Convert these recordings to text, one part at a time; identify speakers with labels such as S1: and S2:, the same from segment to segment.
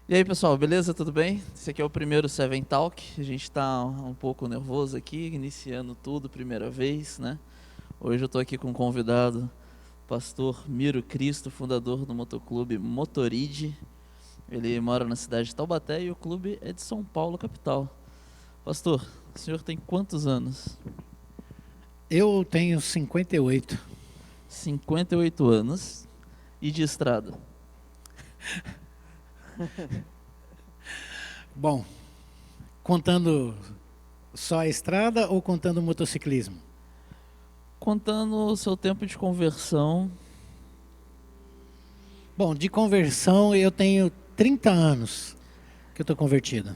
S1: E aí, pessoal, beleza? Tudo bem? Esse aqui é o primeiro Seven Talk. A gente tá um pouco nervoso aqui, iniciando tudo, primeira vez, né? Hoje eu tô aqui com um convidado, pastor Miro Cristo, fundador do motoclube Motoride. Ele mora na cidade de Taubaté e o clube é de São Paulo, capital. Pastor, o senhor tem quantos anos?
S2: Eu tenho 58.
S1: 58 anos. E de estrada?
S2: Bom, contando só a estrada ou contando o motociclismo?
S1: Contando o seu tempo de conversão.
S2: Bom, de conversão eu tenho 30 anos que eu estou convertido.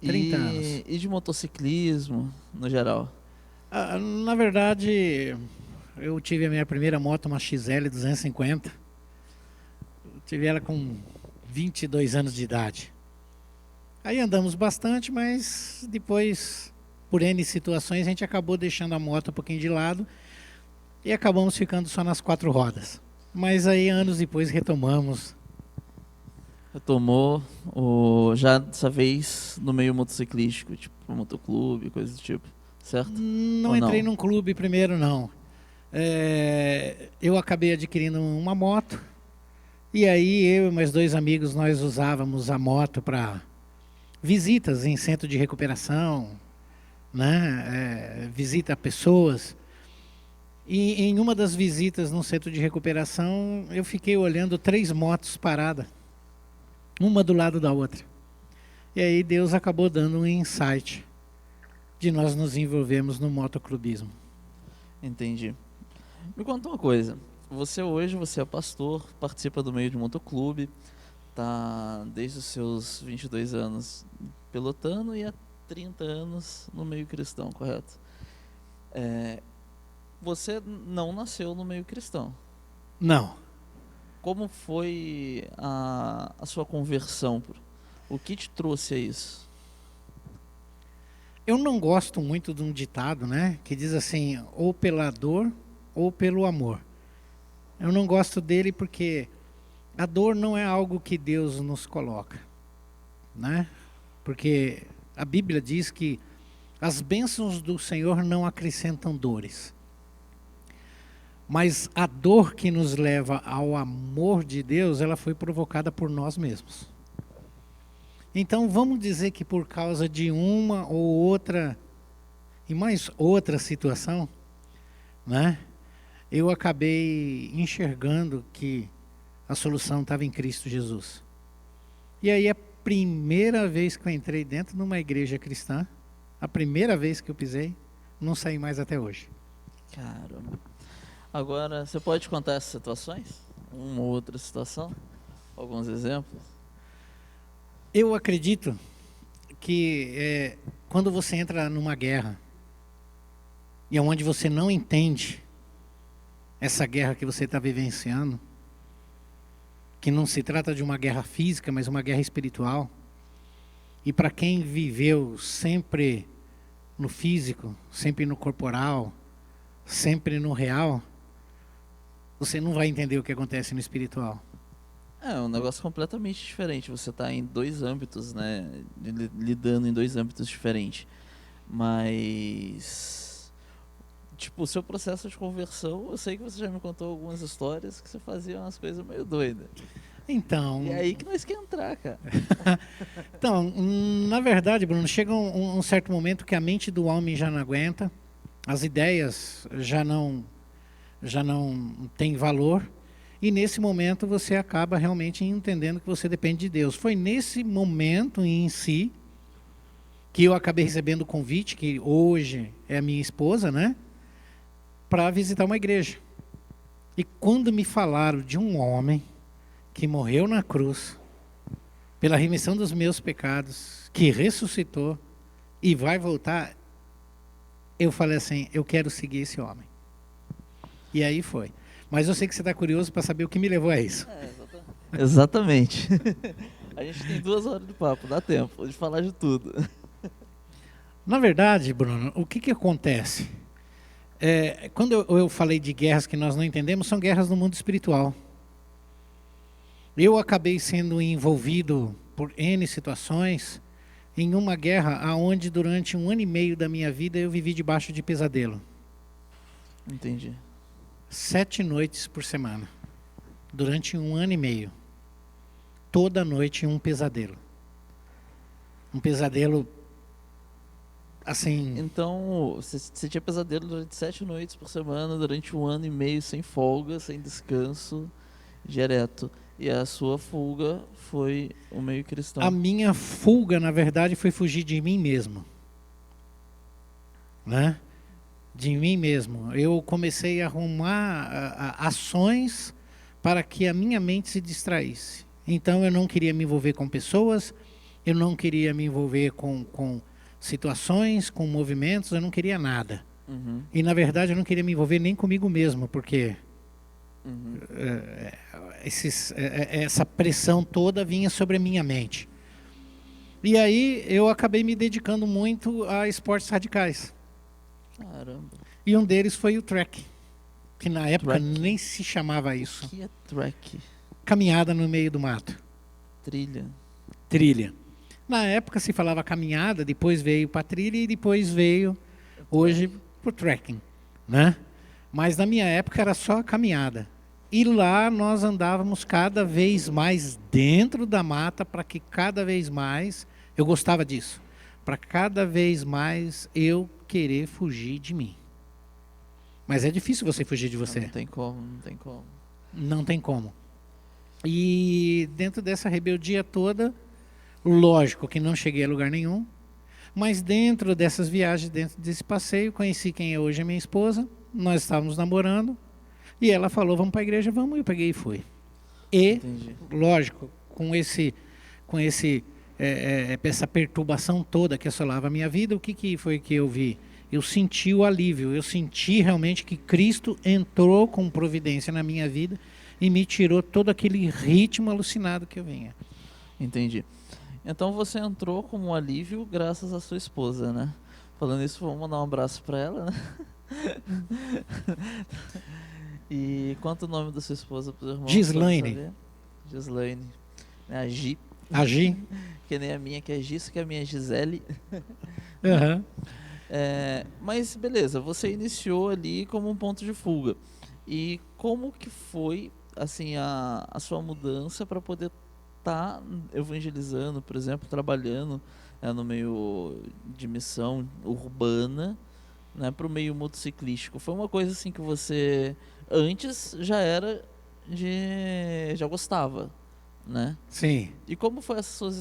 S2: 30 anos.
S1: E de motociclismo, no geral?
S2: Na verdade, eu tive a minha primeira moto, uma XL 250. Eu tive ela com 22 anos de idade. Aí andamos bastante, mas depois, por N situações, a gente acabou deixando a moto um pouquinho de lado e acabamos ficando só nas quatro rodas. Mas aí, anos depois, retomamos.
S1: Retomou já dessa vez no meio motociclístico, tipo motoclube, coisa do tipo, certo?
S2: Não
S1: Ou
S2: entrei
S1: não?
S2: num clube primeiro, não. Eu acabei adquirindo uma moto. E aí, eu e mais dois amigos, nós usávamos a moto para visitas em centro de recuperação, né? Visita a pessoas. E em uma das visitas no centro de recuperação, eu fiquei olhando três motos paradas, uma do lado da outra. E aí Deus acabou dando um insight de nós nos envolvermos no motoclubismo.
S1: Entendi. Me conta uma coisa. Você é pastor, participa do meio de motoclube, tá desde os seus 22 anos pilotando e há 30 anos no meio cristão, correto? Você não nasceu no meio cristão.
S2: Não.
S1: Como foi a sua conversão? O que te trouxe a isso?
S2: Eu não gosto muito de um ditado, né? Que diz assim, ou pela dor ou pelo amor. Eu não gosto dele porque a dor não é algo que Deus nos coloca, né? Porque a Bíblia diz que as bênçãos do Senhor não acrescentam dores. Mas a dor que nos leva ao amor de Deus, ela foi provocada por nós mesmos. Então vamos dizer que por causa de uma ou outra, e mais outra situação, né? Eu acabei enxergando que a solução estava em Cristo Jesus. E aí a primeira vez que eu entrei dentro de uma igreja cristã, a primeira vez que eu pisei, não saí mais até hoje.
S1: Caramba. Agora, você pode contar essas situações? Uma ou outra situação? Alguns exemplos?
S2: Eu acredito que quando você entra numa guerra, e onde você não entende essa guerra que você está vivenciando, que não se trata de uma guerra física, mas uma guerra espiritual, e para quem viveu sempre no físico, sempre no corporal, sempre no real, você não vai entender o que acontece no espiritual.
S1: É um negócio completamente diferente. Você está em dois âmbitos, né? Lidando em dois âmbitos diferentes. Mas, tipo, o seu processo de conversão, eu sei que você já me contou algumas histórias que você fazia umas coisas meio doidas.
S2: Então,
S1: E é aí que nós quer entrar, cara.
S2: então, na verdade, Bruno, chega um certo momento que a mente do homem já não aguenta, as ideias já não têm valor, e nesse momento você acaba realmente entendendo que você depende de Deus. Foi nesse momento em si que eu acabei recebendo o convite, que hoje é a minha esposa, né, para visitar uma igreja. E quando me falaram de um homem que morreu na cruz, pela remissão dos meus pecados, que ressuscitou e vai voltar, eu falei assim, eu quero seguir esse homem. E aí foi. Mas eu sei que você está curioso para saber o que me levou a isso.
S1: Exatamente. A gente tem 2 horas de papo, dá tempo de falar de tudo.
S2: Na verdade, Bruno, o que acontece? Quando eu falei de guerras que nós não entendemos, são guerras no mundo espiritual. Eu acabei sendo envolvido por N situações, em uma guerra aonde durante 1 ano e meio da minha vida eu vivi debaixo de pesadelo.
S1: Entendi.
S2: 7 noites por semana, durante 1 ano e meio. Toda noite um pesadelo. Um pesadelo, assim...
S1: Então, você tinha pesadelo durante 7 noites por semana, durante 1 ano e meio, sem folga, sem descanso, direto. E a sua fuga foi o meio cristão.
S2: A minha fuga, na verdade, foi fugir de mim mesmo. Né? De mim mesmo. Eu comecei a arrumar ações para que a minha mente se distraísse. Então eu não queria me envolver com pessoas, eu não queria me envolver com situações, com movimentos, eu não queria nada.
S1: Uhum.
S2: E na verdade eu não queria me envolver nem comigo mesmo, porque essa pressão toda vinha sobre a minha mente. E aí eu acabei me dedicando muito a esportes radicais.
S1: Caramba.
S2: E um deles foi o trek, que na época
S1: Trek?
S2: nem se chamava isso.
S1: O que é trek?
S2: Caminhada no meio do mato.
S1: Trilha.
S2: Trilha. Na época se falava caminhada, depois veio para trilha e depois veio hoje para o trekking, né? Mas na minha época era só caminhada. E lá nós andávamos cada vez mais dentro da mata para que cada vez mais, eu gostava disso, para cada vez mais eu querer fugir de mim. Mas é difícil você fugir de você.
S1: Não tem como, não tem como.
S2: Não tem como. E dentro dessa rebeldia toda, lógico que não cheguei a lugar nenhum, mas dentro dessas viagens, dentro desse passeio, conheci quem é hoje a minha esposa, nós estávamos namorando, e ela falou, vamos para a igreja, vamos, eu peguei e fui. E,
S1: Entendi.
S2: lógico, com essa perturbação toda que assolava a minha vida, o que foi que eu vi? Eu senti o alívio, eu senti realmente que Cristo entrou com providência na minha vida e me tirou todo aquele ritmo alucinado que eu vinha.
S1: Entendi. Então você entrou como um alívio graças à sua esposa, né? Falando isso, vamos mandar um abraço para ela, né? E quanto o nome da sua esposa para os irmãos?
S2: Gislaine.
S1: Gislaine. A Gi.
S2: A Gi?
S1: Que nem a minha, que é Gis, que é a minha Gisele.
S2: Uhum.
S1: Mas beleza, você iniciou ali como um ponto de fuga. E como que foi assim a sua mudança para poder estar evangelizando, por exemplo, trabalhando no meio de missão urbana, né, para o meio motociclístico? Foi uma coisa assim que você antes já gostava, né?
S2: Sim.
S1: E como foi sua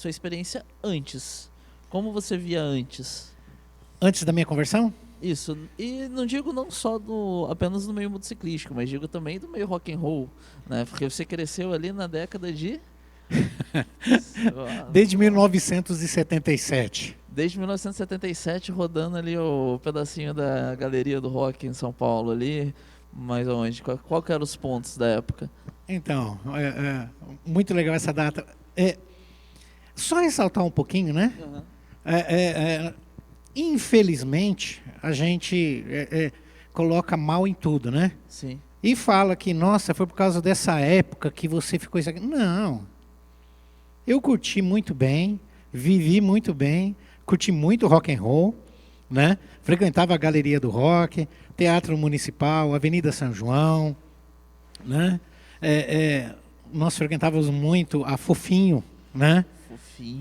S1: experiência antes? Como você via antes?
S2: Antes da minha conversão?
S1: Isso, e não digo não só apenas no meio motociclístico, mas digo também do meio rock and roll, né? Porque você cresceu ali na década de...
S2: Desde 1977.
S1: Desde 1977, rodando ali o pedacinho da galeria do rock em São Paulo ali, mas onde? Qual que eram os pontos da época?
S2: Então, muito legal essa data. Só ressaltar um pouquinho, né?
S1: Uhum.
S2: Infelizmente, a gente coloca mal em tudo, né?
S1: Sim.
S2: E fala que, nossa, foi por causa dessa época que você ficou isso aqui. Não. Eu curti muito bem, vivi muito bem, curti muito rock and roll, né? Frequentava a Galeria do Rock, Teatro Municipal, Avenida São João, né? Nós frequentávamos muito a Fofinho, né?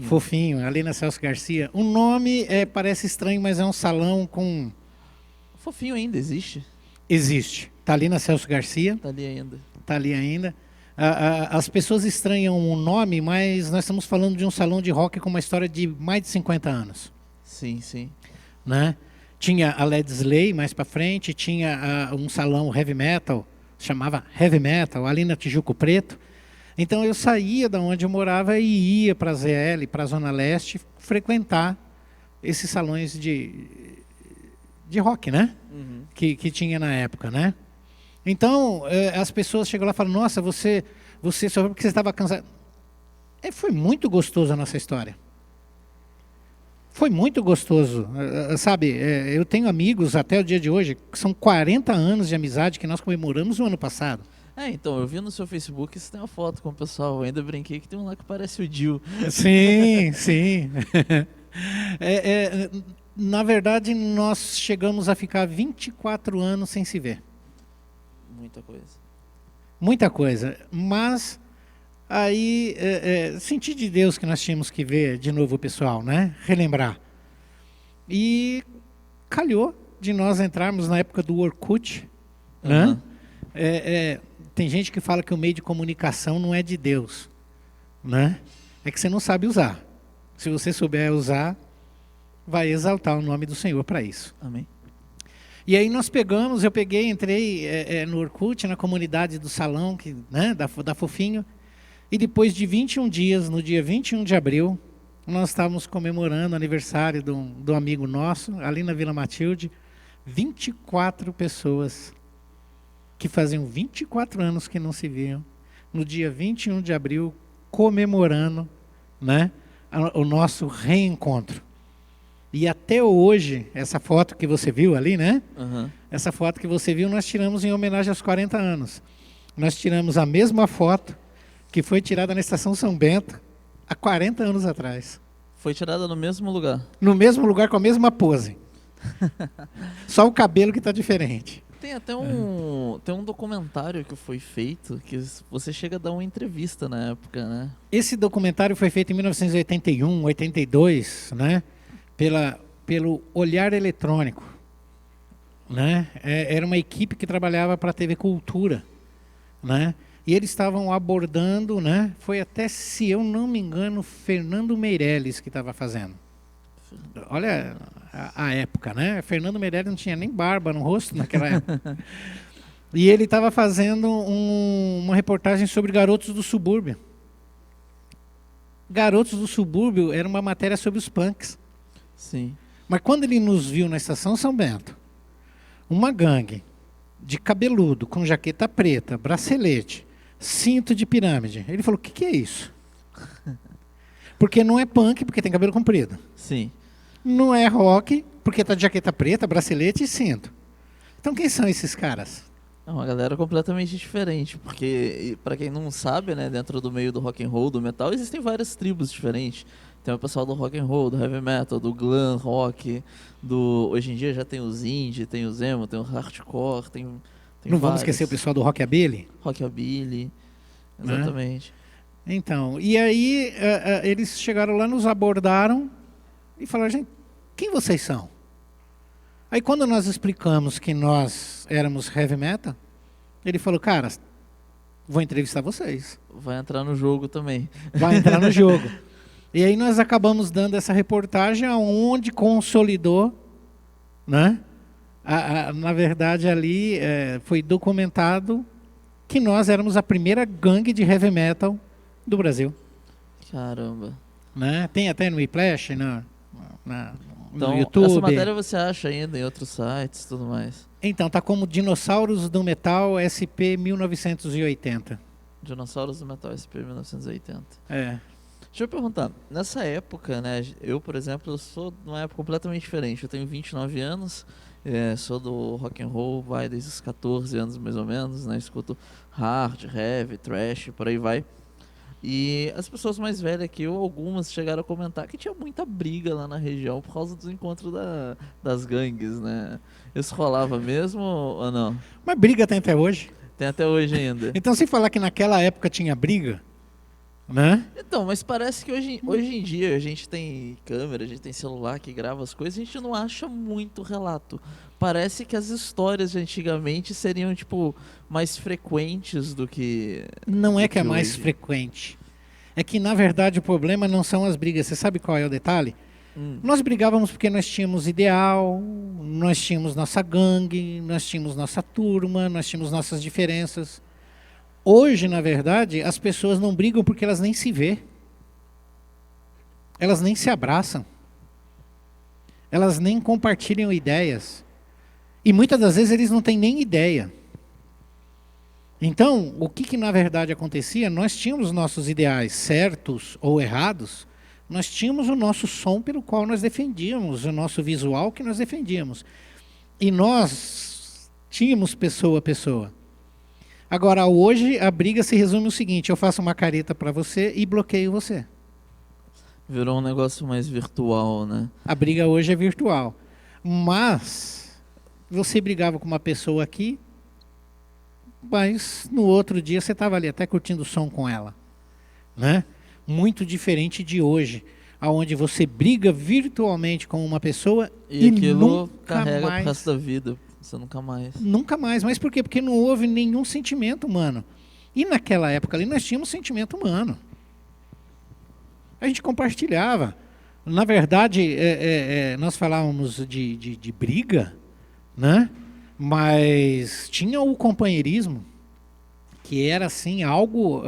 S2: Fofinho, ali na Celso Garcia. O nome parece estranho, mas é um salão com...
S1: Fofinho ainda existe?
S2: Existe. Está ali na Celso Garcia.
S1: Está ali ainda.
S2: Está ali ainda. As pessoas estranham o nome, mas nós estamos falando de um salão de rock com uma história de mais de 50 anos.
S1: Sim, sim.
S2: Né? Tinha a Led Slay mais para frente, tinha um salão heavy metal, chamava Heavy Metal, ali na Tijuco Preto. Então eu saía da onde eu morava e ia para a ZL, para a Zona Leste, frequentar esses salões de rock, né?
S1: Uhum.
S2: Que tinha na época, né? Então as pessoas chegam lá e falam, nossa, você só porque você estava cansado. Foi muito gostoso a nossa história. Foi muito gostoso, sabe? Eu tenho amigos até o dia de hoje que são 40 anos de amizade que nós comemoramos no ano passado.
S1: Então, eu vi no seu Facebook, você tem uma foto com o pessoal. Eu ainda brinquei que tem um lá que parece o Dio.
S2: Sim, sim. É, é, na verdade, nós chegamos a ficar 24 anos sem se ver.
S1: Muita coisa.
S2: Muita coisa. Mas aí senti de Deus que nós tínhamos que ver de novo o pessoal, né? Relembrar. E calhou de nós entrarmos na época do Orkut, né? Tem gente que fala que o meio de comunicação não é de Deus, né? É que você não sabe usar. Se você souber usar, vai exaltar o nome do Senhor para isso.
S1: Amém.
S2: E aí nós pegamos, entrei no Orkut, na comunidade do salão, né, da Fofinho, e depois de 21 dias, no dia 21 de abril, nós estávamos comemorando o aniversário de um amigo nosso, ali na Vila Matilde, 24 pessoas que faziam 24 anos que não se viam, no dia 21 de abril, comemorando, né, o nosso reencontro. E até hoje, essa foto que você viu ali, né?
S1: Uhum.
S2: Essa foto que você viu, nós tiramos em homenagem aos 40 anos. Nós tiramos a mesma foto que foi tirada na Estação São Bento há 40 anos atrás.
S1: Foi tirada no mesmo lugar?
S2: No mesmo lugar, com a mesma pose. Só o cabelo que está diferente.
S1: Tem até tem um documentário que foi feito, que você chega a dar uma entrevista na época, né?
S2: Esse documentário foi feito em 1981, 82, né? Pelo Olhar Eletrônico, né? Era uma equipe que trabalhava para a TV Cultura, né? E eles estavam abordando, né? Foi até, se eu não me engano, Fernando Meirelles que estava fazendo. Olha a época, né? Fernando Meirelles não tinha nem barba no rosto naquela época. E ele estava fazendo uma reportagem sobre garotos do subúrbio. Garotos do subúrbio era uma matéria sobre os punks.
S1: Sim.
S2: Mas quando ele nos viu na Estação São Bento, uma gangue de cabeludo, com jaqueta preta, bracelete, cinto de pirâmide, ele falou, o que é isso? Porque não é punk, porque tem cabelo comprido.
S1: Sim.
S2: Não é rock, porque está de jaqueta preta, bracelete e cinto. Então quem são esses caras?
S1: É uma galera completamente diferente, porque, para quem não sabe, né, dentro do meio do rock and roll, do metal, existem várias tribos diferentes. Tem o pessoal do rock and roll, do heavy metal, do glam rock, hoje em dia já tem os indie, tem os emo, tem o hardcore, tem
S2: não vamos esquecer o pessoal do rockabilly?
S1: Rockabilly, exatamente.
S2: Né? Então, e aí eles chegaram lá, nos abordaram e falaram, gente, quem vocês são? Aí quando nós explicamos que nós éramos heavy metal, ele falou, cara, vou entrevistar vocês.
S1: Vai entrar no jogo também.
S2: Vai entrar no jogo. E aí nós acabamos dando essa reportagem onde consolidou, né? Na verdade ali foi documentado que nós éramos a primeira gangue de heavy metal do Brasil.
S1: Caramba.
S2: Né? Tem até no Whiplash,
S1: então,
S2: no YouTube.
S1: Essa matéria você acha ainda em outros sites e tudo mais?
S2: Então, tá como Dinossauros do Metal SP 1980.
S1: Dinossauros do Metal SP 1980.
S2: É.
S1: Deixa eu perguntar, nessa época, né, eu, por exemplo, eu sou de uma época completamente diferente. Eu tenho 29 anos, sou do rock and roll, vai desde os 14 anos mais ou menos, né, escuto hard, heavy, thrash, por aí vai. E as pessoas mais velhas que eu, algumas chegaram a comentar que tinha muita briga lá na região por causa dos encontros das gangues, né? Isso rolava mesmo ou não?
S2: Mas briga tem até hoje.
S1: Tem até hoje ainda.
S2: Então, se falar que naquela época tinha briga, né?
S1: Então, mas parece que hoje em dia a gente tem câmera, a gente tem celular que grava as coisas, a gente não acha muito relato. Parece que as histórias de antigamente seriam, tipo, mais frequentes do que...
S2: Não é que é mais frequente. É que, na verdade, o problema não são as brigas. Você sabe qual é o detalhe? Nós brigávamos porque nós tínhamos ideal, nós tínhamos nossa gangue, nós tínhamos nossa turma, nós tínhamos nossas diferenças. Hoje, na verdade, as pessoas não brigam porque elas nem se vê. Elas nem se abraçam. Elas nem compartilham ideias. E muitas das vezes eles não têm nem ideia. Então, o que na verdade acontecia? Nós tínhamos nossos ideais, certos ou errados. Nós tínhamos o nosso som pelo qual nós defendíamos, o nosso visual que nós defendíamos. E nós tínhamos pessoa a pessoa. Agora, hoje, a briga se resume no seguinte: eu faço uma careta para você e bloqueio você.
S1: Virou um negócio mais virtual, né?
S2: A briga hoje é virtual. Mas você brigava com uma pessoa aqui, mas no outro dia você estava ali até curtindo o som com ela, né? Muito diferente de hoje, aonde você briga virtualmente com uma pessoa
S1: E
S2: e
S1: aquilo
S2: nunca
S1: carrega pro
S2: mais,
S1: resto da vida. Você nunca mais.
S2: nunca mais. Mas por quê? Porque não houve nenhum sentimento humano. E naquela época ali nós tínhamos sentimento humano. A gente compartilhava. Na verdade, nós falávamos de briga, né? Mas tinha o companheirismo, que era assim algo,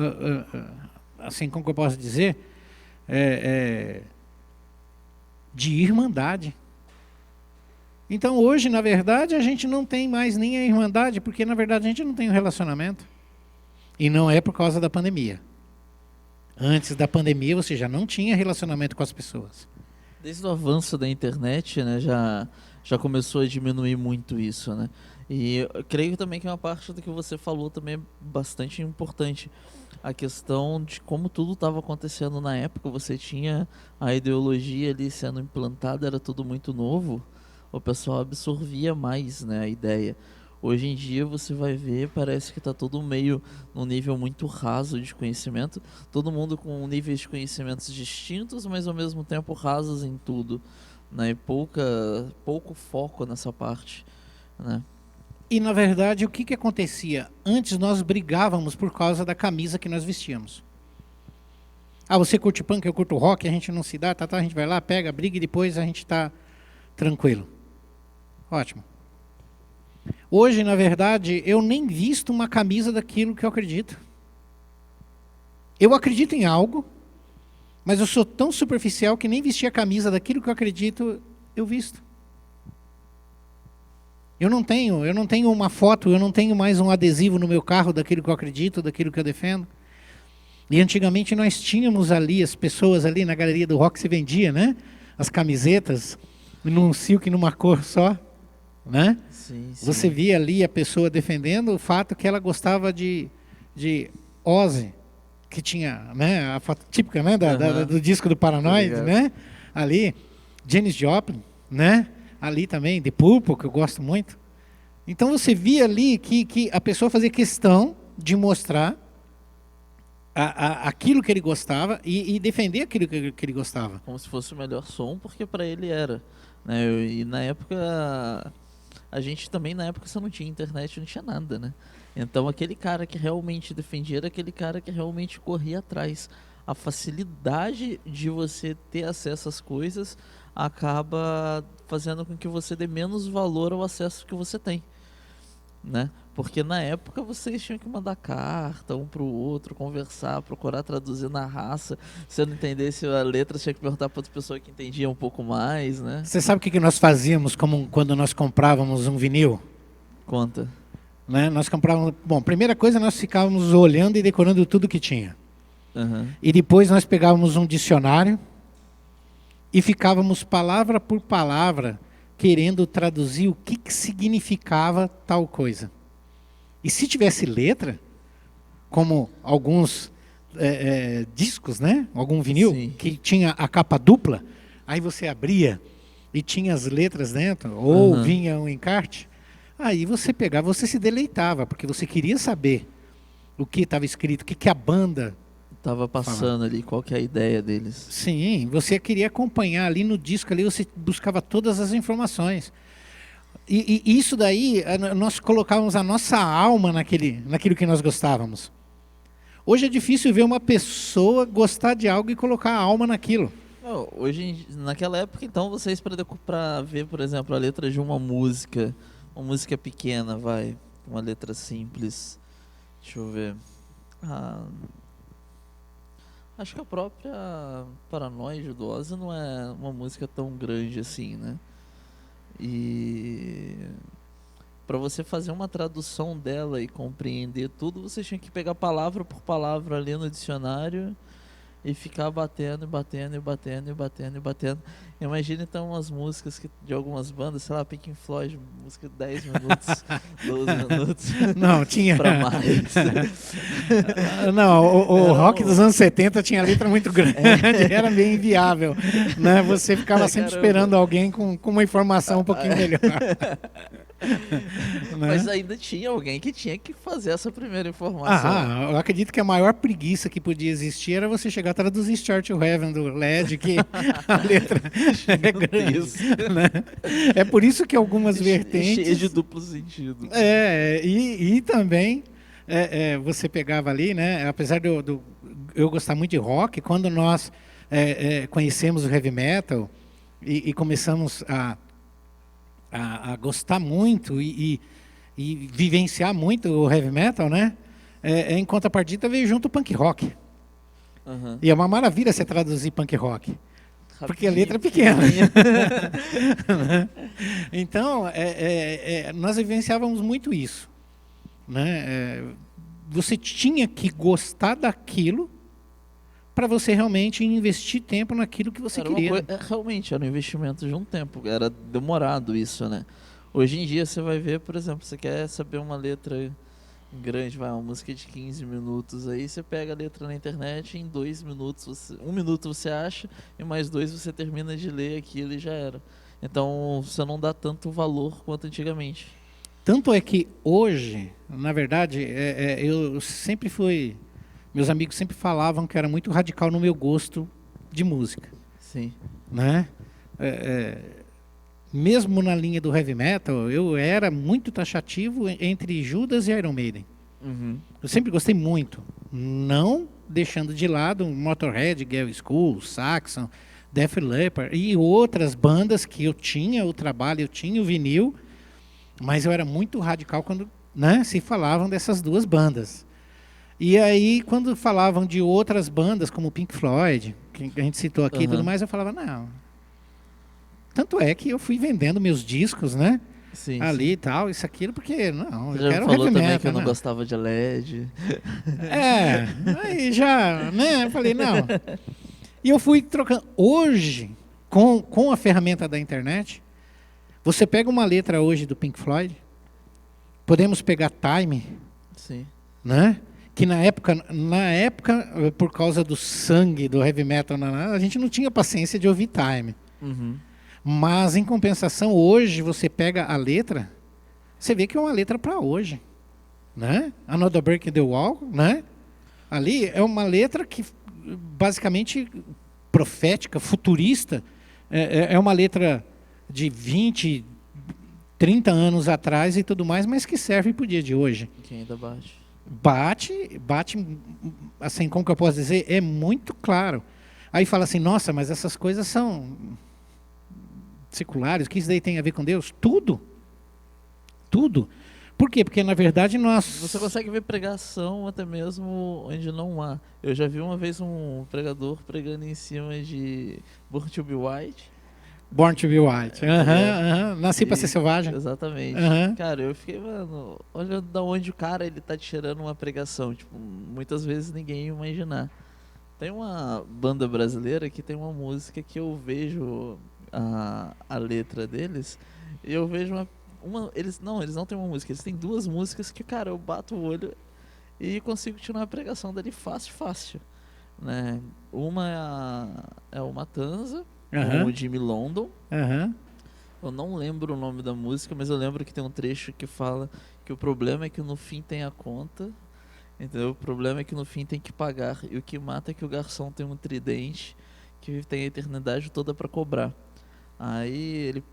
S2: assim como que eu posso dizer, de irmandade. Então hoje, na verdade, a gente não tem mais nem a irmandade, porque na verdade a gente não tem um relacionamento. E não é por causa da pandemia. Antes da pandemia você já não tinha relacionamento com as pessoas.
S1: Desde o avanço da internet, né, já começou a diminuir muito isso, né? E eu creio também que uma parte do que você falou também é bastante importante. A questão de como tudo estava acontecendo na época, você tinha a ideologia ali sendo implantada, era tudo muito novo, o pessoal absorvia mais, né, a ideia. Hoje em dia você vai ver, parece que está todo meio num nível muito raso de conhecimento, todo mundo com níveis de conhecimentos distintos, mas ao mesmo tempo rasos em tudo, né? E pouco foco nessa parte, né?
S2: E na verdade o que acontecia? Antes nós brigávamos por causa da camisa que nós vestíamos. Ah, você curte punk, eu curto rock, a gente não se dá, a gente vai lá, pega, briga e depois a gente está tranquilo. Ótimo. Hoje, na verdade, eu nem visto uma camisa daquilo que eu acredito. Eu acredito em algo, mas eu sou tão superficial que nem vestir a camisa daquilo que eu acredito, eu visto. Eu não tenho uma foto, eu não tenho mais um adesivo no meu carro daquilo que eu acredito, daquilo que eu defendo. E antigamente nós tínhamos ali, as pessoas ali na galeria do rock se vendia, né? As camisetas, num silk, numa cor só, né?
S1: Sim, sim.
S2: Você via ali a pessoa defendendo o fato que ela gostava de Ozzy, que tinha, né, a foto típica, né, do disco do Paranoid, né? Ali, Janis Joplin, né? Ali também, The Purple, que eu gosto muito. Então você via ali que a pessoa fazia questão de mostrar aquilo que ele gostava e defender aquilo que ele gostava.
S1: Como se fosse o melhor som, porque para ele era, né? E na época, a gente também, na época, você não tinha internet, não tinha nada, né? Então aquele cara que realmente defendia era aquele cara que realmente corria atrás. A facilidade de você ter acesso às coisas acaba fazendo com que você dê menos valor ao acesso que você tem, né? Porque na época vocês tinham que mandar carta um pro outro, conversar, procurar traduzir na raça. Se eu não entendesse a letra, tinha que perguntar para outra pessoa que entendia um pouco mais, né?
S2: Você sabe o que nós fazíamos quando nós comprávamos um vinil?
S1: Conta.
S2: Né? Nós comprávamos. Bom, primeira coisa, nós ficávamos olhando e decorando tudo que tinha.
S1: Uhum.
S2: E depois nós pegávamos um dicionário e ficávamos palavra por palavra querendo traduzir o que significava tal coisa. E se tivesse letra, como alguns discos, né? Algum vinil, sim, que tinha a capa dupla, aí você abria e tinha as letras dentro, ou vinha um encarte, aí você pegava, você se deleitava, porque você queria saber o que estava escrito, o que a banda
S1: estava passando ali, qual que é a ideia deles.
S2: Sim, você queria acompanhar ali no disco, ali você buscava todas as informações. E isso daí, nós colocávamos a nossa alma naquilo que nós gostávamos. Hoje é difícil ver uma pessoa gostar de algo e colocar a alma naquilo.
S1: Hoje, naquela época, então, vocês para ver, por exemplo, a letra de uma música pequena, uma letra simples, deixa eu ver, acho que a própria Paranoide do Ozzy não é uma música tão grande assim, né? E para você fazer uma tradução dela e compreender tudo, você tinha que pegar palavra por palavra ali no dicionário e ficar batendo, batendo, e batendo, e batendo, e batendo. Imagina então umas músicas de algumas bandas, sei lá, Pink Floyd, música de 10 minutos, 12 minutos,
S2: Não, tinha.
S1: pra mais.
S2: Não, o
S1: Era
S2: rock dos anos 70 tinha letra muito grande, era meio inviável, né? Você ficava sempre
S1: Caramba.
S2: esperando alguém com uma informação um pouquinho melhor.
S1: Mas
S2: Né?
S1: ainda tinha alguém que tinha que fazer essa primeira informação.
S2: Eu acredito que a maior preguiça que podia existir era você chegar a traduzir Start to Heaven do LED, que a letra é grande. Né? É por isso que algumas vertentes...
S1: Cheia de duplo sentido.
S2: E também você pegava ali, né? Apesar eu gostar muito de rock, quando nós conhecemos o heavy metal e começamos a gostar muito e vivenciar muito o heavy metal, né? Em contrapartida veio junto o punk rock.
S1: Uhum.
S2: E é uma maravilha você traduzir punk rock. Porque a letra é
S1: Rapidinho,
S2: pequena. Então, nós vivenciávamos muito isso. Né? Você tinha que gostar daquilo para você realmente investir tempo naquilo que você queria.
S1: Realmente, era um investimento de um tempo. Era demorado isso, né? Hoje em dia você vai ver, por exemplo, você quer saber uma letra grande, uma música de 15 minutos, aí você pega a letra na internet, em 2 minutos, 1 minuto você acha, e mais 2 você termina de ler aquilo e já era. Então você não dá tanto valor quanto antigamente.
S2: Tanto é que hoje, na verdade, eu sempre fui... Meus amigos sempre falavam que eu era muito radical no meu gosto de música.
S1: Sim.
S2: Né? Mesmo na linha do heavy metal, eu era muito taxativo entre Judas e Iron Maiden.
S1: Uhum.
S2: Eu sempre gostei muito. Não deixando de lado Motorhead, Gale School, Saxon, Def Leppard e outras bandas que eu tinha o trabalho, eu tinha o vinil, mas eu era muito radical quando, né, se falavam dessas duas bandas. E aí, quando falavam de outras bandas, como Pink Floyd, que a gente citou aqui e tudo mais, eu falava, não. Tanto é que eu fui vendendo meus discos, né?
S1: Sim,
S2: ali
S1: sim.
S2: e tal, isso, aquilo, porque, não,
S1: Você
S2: eu
S1: já
S2: quero
S1: falou
S2: heavy
S1: também
S2: metal,
S1: que eu não
S2: né?
S1: gostava de LED.
S2: Aí já, né? Eu falei, não. E eu fui trocando. Hoje, com a ferramenta da internet, você pega uma letra hoje do Pink Floyd, podemos pegar Time,
S1: Sim.
S2: né? Que na época, por causa do sangue do heavy metal, a gente não tinha paciência de ouvir Time.
S1: Uhum.
S2: Mas, em compensação, hoje você pega a letra, você vê que é uma letra para hoje. Né? Another Break in the Wall, né? Ali é uma letra que, basicamente, profética, futurista. É uma letra de 20, 30 anos atrás e tudo mais, mas que serve para o dia de hoje.
S1: Que ainda bate.
S2: Bate, assim, como que eu posso dizer? É muito claro. Aí fala assim, nossa, mas essas coisas são seculares, o que isso daí tem a ver com Deus? Tudo. Tudo. Por quê? Porque, na verdade,
S1: Você consegue ver pregação até mesmo onde não há. Eu já vi uma vez um pregador pregando em cima de Born to Be White.
S2: Born to be White. Nasci para ser selvagem.
S1: Exatamente. Cara, eu fiquei, mano, olha da onde o cara ele tá tirando uma pregação. Tipo, muitas vezes ninguém ia imaginar. Tem uma banda brasileira que tem uma música que eu vejo a letra deles e eu vejo eles não têm uma música, eles têm 2 músicas que, cara, eu bato o olho e consigo tirar uma pregação dali fácil, né? Uma é o Matanza, com o Jimmy London. Eu não lembro o nome da música, mas eu lembro que tem um trecho que fala que o problema é que no fim tem a conta, entendeu? O problema é que no fim tem que pagar, e o que mata é que o garçom tem um tridente que tem a eternidade toda para cobrar. Aí ele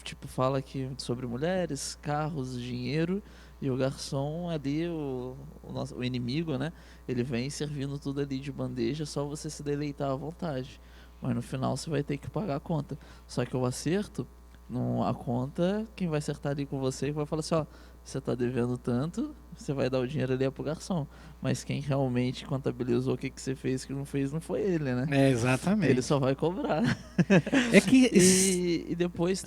S1: tipo fala que sobre mulheres, carros, dinheiro, e o garçom ali, o inimigo, né? Ele vem servindo tudo ali de bandeja, só você se deleitar à vontade. Mas no final você vai ter que pagar a conta. Só que o acerto, a conta, quem vai acertar ali com você vai falar assim, ó, você tá devendo tanto, você vai dar o dinheiro ali pro garçom. Mas quem realmente contabilizou o que você fez, que não fez, não foi ele, né?
S2: Exatamente.
S1: Ele só vai cobrar.
S2: É que...
S1: e depois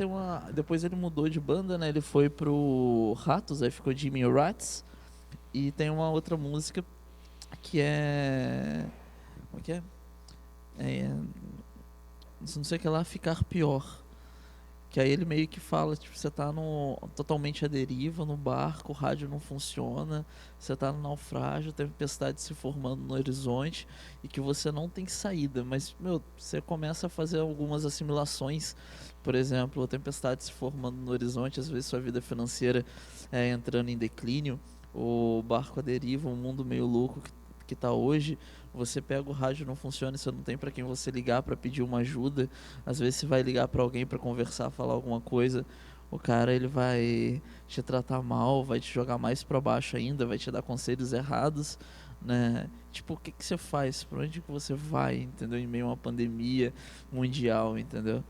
S1: depois ele mudou de banda, né? Ele foi pro Ratos, aí ficou Jimmy Rats. E tem uma outra música que é... Como que é? não sei o que lá, ficar pior. Que aí ele meio que fala, tipo, você tá totalmente à deriva no barco, o rádio não funciona, você tá no naufrágio, tempestade se formando no horizonte e que você não tem saída. Mas, meu, você começa a fazer algumas assimilações, por exemplo, a tempestade se formando no horizonte, às vezes sua vida financeira entrando em declínio, o barco à deriva, um mundo meio louco que tá hoje. Você pega o rádio, não funciona, você não tem para quem você ligar para pedir uma ajuda. Às vezes você vai ligar para alguém para conversar, falar alguma coisa, o cara ele vai te tratar mal, vai te jogar mais para baixo ainda, vai te dar conselhos errados, né? Tipo, o que que você faz? Para onde que você vai, entendeu? Em meio a uma pandemia mundial, entendeu?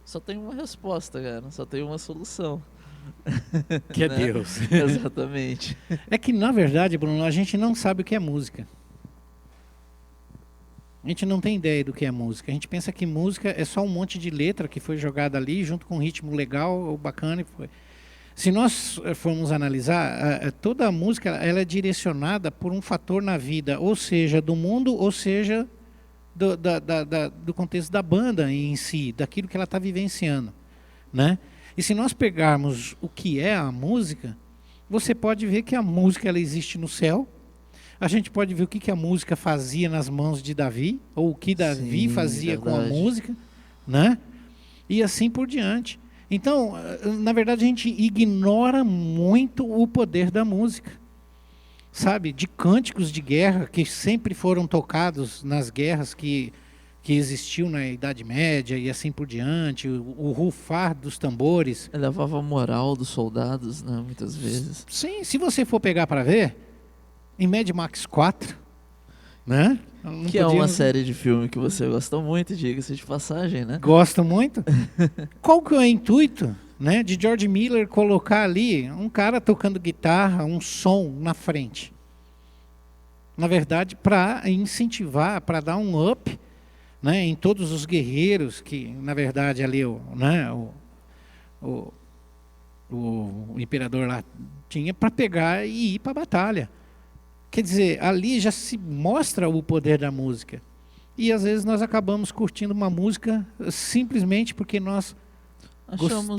S1: Só tem uma resposta, cara, só tem uma solução.
S2: Que é
S1: Né?
S2: Deus.
S1: Exatamente.
S2: É que, na verdade, Bruno, a gente não sabe o que é música. A gente não tem ideia do que é música. A gente pensa que música é só um monte de letra que foi jogada ali, junto com um ritmo legal ou bacana. Se nós formos analisar, toda a música ela é direcionada por um fator na vida, ou seja, do mundo, ou seja, do contexto da banda em si, daquilo que ela está vivenciando, né? E se nós pegarmos o que é a música, você pode ver que a música ela existe no céu. A gente pode ver o que a música fazia nas mãos de Davi, ou o que Davi
S1: Sim,
S2: fazia com a
S1: verdade.
S2: música, né? E assim por diante. Então, na verdade, a gente ignora muito o poder da música, sabe? De cânticos de guerra que sempre foram tocados nas guerras que existiu na Idade Média e assim por diante, o rufar dos tambores.
S1: Elevava a moral dos soldados, né? Muitas vezes.
S2: Sim, se você for pegar para ver, em Mad Max 4, né?
S1: Que é uma série de filme que você gosta muito, diga-se de passagem, né?
S2: Gosto muito. Qual que é o intuito, né, de George Miller colocar ali um cara tocando guitarra, um som na frente? Na verdade, para incentivar, para dar um up, né, em todos os guerreiros que, na verdade, ali o imperador lá tinha para pegar e ir para a batalha. Quer dizer, ali já se mostra o poder da música. E às vezes nós acabamos curtindo uma música simplesmente porque nós
S1: Gostamos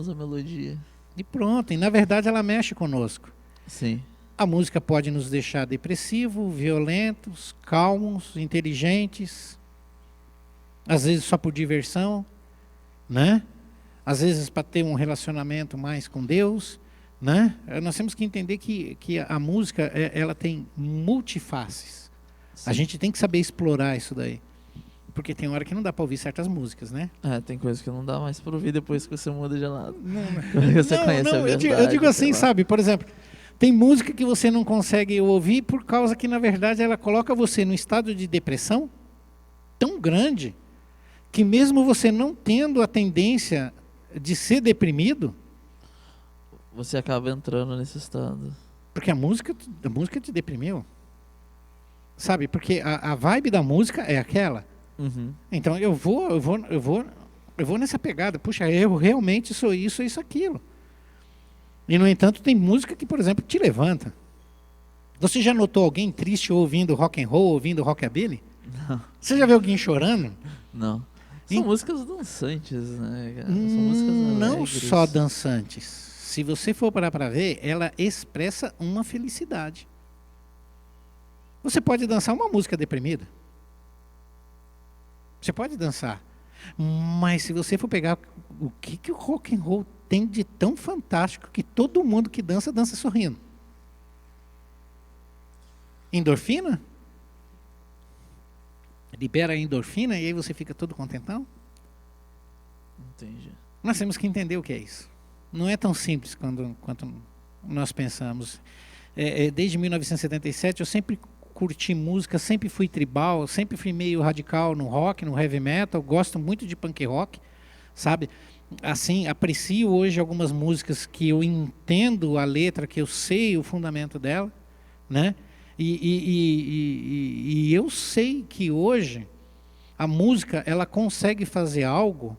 S1: da melodia.
S2: E pronto, e na verdade ela mexe conosco.
S1: Sim.
S2: A música pode nos deixar depressivos, violentos, calmos, inteligentes. Às vezes só por diversão, né? Às vezes para ter um relacionamento mais com Deus. Né? Nós temos que entender que a música ela tem multifaces. Sim. A gente tem que saber explorar isso daí. Porque tem hora que não dá para ouvir certas músicas, né?
S1: Tem coisa que não dá mais para ouvir depois que você muda de lado.
S2: Você conhece a verdade, eu digo assim, sabe? Por exemplo, tem música que você não consegue ouvir por causa que, na verdade, ela coloca você num estado de depressão tão grande que mesmo você não tendo a tendência de ser deprimido,
S1: você acaba entrando nesse estado.
S2: Porque a música te deprimiu. Sabe? Porque a vibe da música é aquela.
S1: Uhum.
S2: Então eu vou nessa pegada. Puxa, eu realmente sou isso, aquilo. E no entanto tem música que, por exemplo, te levanta. Você já notou alguém triste ouvindo rock and roll, ouvindo rockabilly?
S1: Não.
S2: Você já viu alguém chorando?
S1: Não. São músicas dançantes, né, cara? São músicas alegres.
S2: Não só dançantes. Se você for parar para ver, ela expressa uma felicidade. Você pode dançar uma música deprimida. Você pode dançar. Mas se você for pegar o que o rock and roll tem de tão fantástico que todo mundo que dança, dança sorrindo. Endorfina? Libera a endorfina e aí você fica todo contentão?
S1: Entendi.
S2: Nós temos que entender o que é isso. Não é tão simples quanto nós pensamos. Desde 1977 eu sempre curti música, sempre fui tribal, sempre fui meio radical no rock, no heavy metal, gosto muito de punk rock, sabe? Assim, aprecio hoje algumas músicas que eu entendo a letra, que eu sei o fundamento dela, né? E eu sei que hoje a música ela consegue fazer algo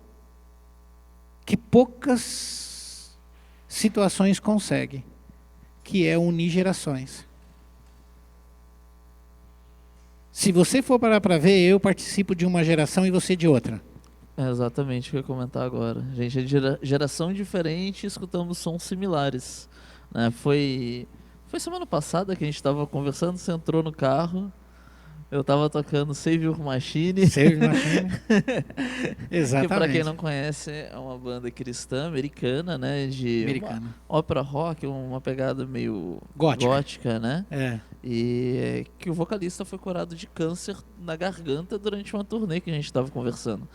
S2: que poucas situações conseguem, que é unir gerações. Se você for parar para ver, eu participo de uma geração e você de outra.
S1: É exatamente o que eu ia comentar agora. A gente é de geração diferente e escutamos sons similares. Né? Foi semana passada que a gente estava conversando, você entrou no carro, eu estava tocando Save Your Machine.
S2: Save Machine.
S1: Que
S2: Exatamente.
S1: para quem não conhece, é uma banda cristã americana, né? De
S2: Americana.
S1: ópera rock, uma pegada meio
S2: Gótica.
S1: né?
S2: É.
S1: E que o vocalista foi curado de câncer na garganta durante uma turnê que a gente estava conversando.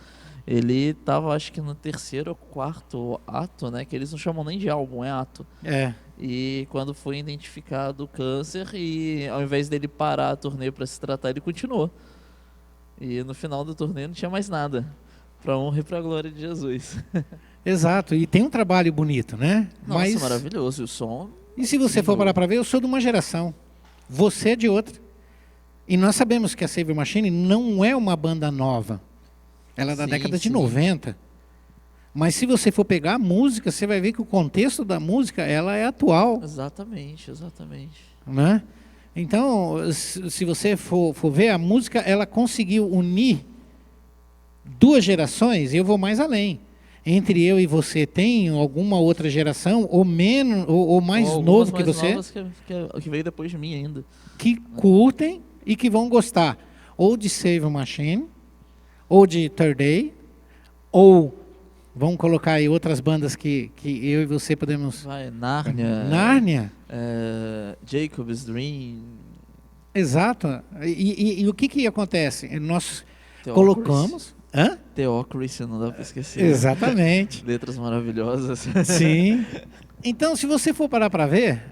S1: Ele estava, acho que no terceiro ou quarto ato, né? Que eles não chamam nem de álbum, é ato.
S2: É.
S1: E quando foi identificado o câncer, e ao invés dele parar a turnê para se tratar, ele continuou. E no final da turnê não tinha mais nada. Pra honra e pra glória de Jesus.
S2: Exato. E tem um trabalho bonito, né?
S1: Nossa, maravilhoso. E o som...
S2: E se você for parar para ver, eu sou de uma geração. Você é de outra. E nós sabemos que a Save Your Machine não é uma banda nova. Ela é da década de 90. Mas se você for pegar a música, você vai ver que o contexto da música, ela é atual.
S1: Exatamente, exatamente.
S2: Né? Então, se você for ver, a música, ela conseguiu unir duas gerações, e eu vou mais além. Entre eu e você, tem alguma outra geração, ou menos, ou mais novo que você,
S1: que veio depois de mim ainda.
S2: que curtem e que vão gostar ou de Save a Machine, ou de Third Day, ou vamos colocar aí outras bandas que eu e você podemos...
S1: Vai, Nárnia.
S2: Nárnia.
S1: Jacob's Dream.
S2: Exato. E o que acontece? Nós
S1: Theocracy.
S2: colocamos... Hã?
S1: Theocracy, não dá para esquecer.
S2: Exatamente.
S1: Letras maravilhosas.
S2: Sim. Então, se você for parar para ver,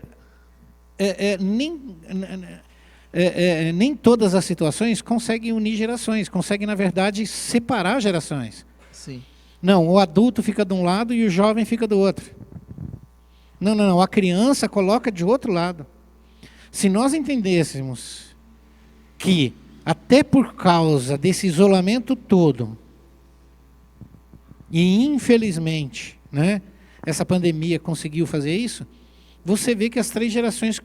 S2: nem todas as situações conseguem unir gerações, conseguem, na verdade, separar gerações.
S1: Sim.
S2: Não, o adulto fica de um lado e o jovem fica do outro. Não, a criança coloca de outro lado. Se nós entendêssemos que, até por causa desse isolamento todo, e infelizmente, né, essa pandemia conseguiu fazer isso, você vê que as três gerações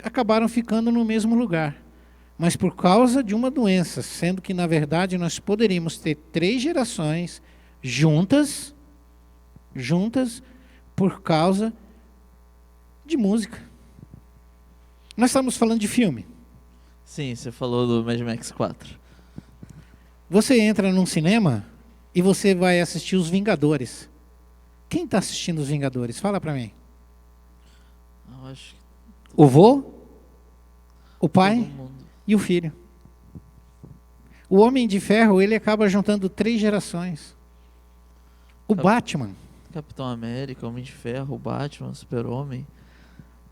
S2: acabaram ficando no mesmo lugar. Mas por causa de uma doença, sendo que, na verdade, nós poderíamos ter três gerações juntas, por causa de música. Nós estamos falando de filme.
S1: Sim, você falou do Mad Max 4.
S2: Você entra num cinema e você vai assistir Os Vingadores. Quem está assistindo Os Vingadores? Fala para mim.
S1: Eu acho que
S2: O vô, o pai
S1: todo mundo.
S2: e o filho. O Homem de Ferro, ele acaba juntando três gerações. O Batman.
S1: Capitão América, Homem de Ferro, Batman, Super-Homem.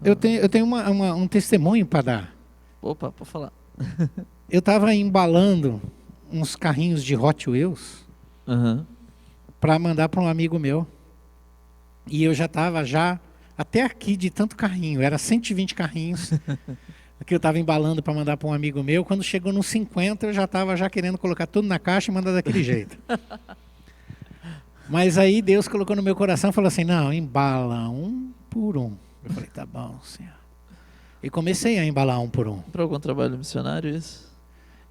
S2: Eu tenho um testemunho para dar.
S1: Opa, pode falar.
S2: Eu estava embalando uns carrinhos de Hot Wheels para mandar para um amigo meu. E eu já estava até aqui de tanto carrinho. Era 120 carrinhos que eu estava embalando para mandar para um amigo meu. Quando chegou nos 50, eu já estava querendo colocar tudo na caixa e mandar daquele jeito. Mas aí Deus colocou no meu coração e falou assim, não, embala um por um. Eu falei, tá bom, Senhor. E comecei a embalar um por um.
S1: Para algum trabalho missionário isso?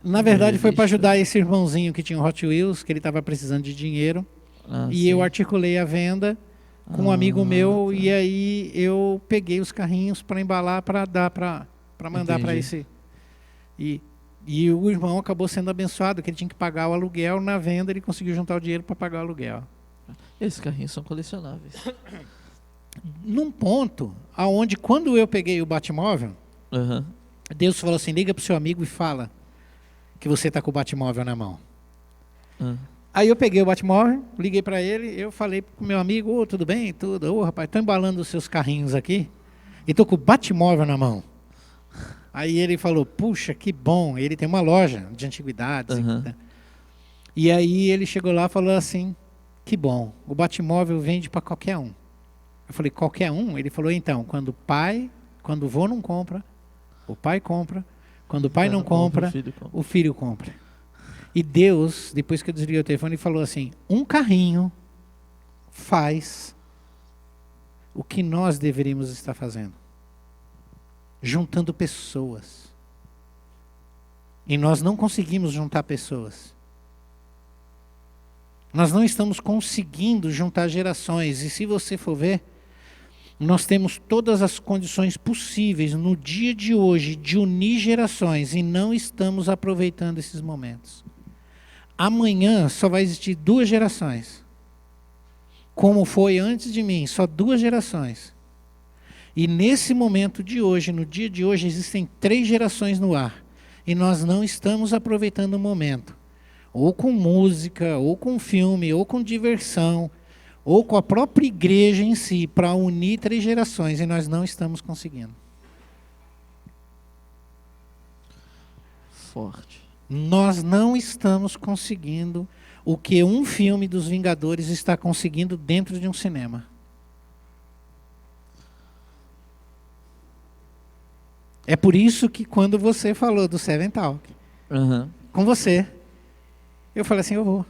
S2: Na verdade, foi para ajudar esse irmãozinho que tinha um Hot Wheels, que ele estava precisando de dinheiro. E eu articulei a venda com um amigo meu, tá. E aí eu peguei os carrinhos para embalar, para dar para mandar para esse. E o irmão acabou sendo abençoado, que ele tinha que pagar o aluguel. Na venda, ele conseguiu juntar o dinheiro para pagar o aluguel.
S1: Esses carrinhos são colecionáveis.
S2: Num ponto aonde, quando eu peguei o Batmóvel, Deus falou assim, liga pro seu amigo e fala que você tá com o Batmóvel na mão. Aí eu peguei o Batmóvel, liguei para ele, eu falei pro meu amigo, tudo bem? Tudo. Rapaz, tô embalando os seus carrinhos aqui e tô com o Batmóvel na mão. Aí ele falou, puxa, que bom. Ele tem uma loja de antiguidades. Né? E aí ele chegou lá e falou assim, que bom, o Batmóvel vende para qualquer um. Eu falei, qualquer um? Ele falou, então, quando o vô não compra, o pai compra. Quando o pai não compra, o filho compra. E Deus, depois que eu desliguei o telefone, ele falou assim, um carrinho faz o que nós deveríamos estar fazendo. Juntando pessoas. E nós não conseguimos juntar pessoas. Nós não estamos conseguindo juntar gerações. E se você for ver, nós temos todas as condições possíveis no dia de hoje de unir gerações e não estamos aproveitando esses momentos. Amanhã só vai existir 2 gerações. Como foi antes de mim, só 2 gerações. E nesse momento de hoje, no dia de hoje, existem 3 gerações no ar. E nós não estamos aproveitando o momento. Ou com música, ou com filme, ou com diversão, ou com a própria igreja em si, para unir 3 gerações, e nós não estamos conseguindo.
S1: Forte.
S2: Nós não estamos conseguindo o que um filme dos Vingadores está conseguindo dentro de um cinema. É por isso que quando você falou do Seven Talk, com você, eu falei assim, eu vou.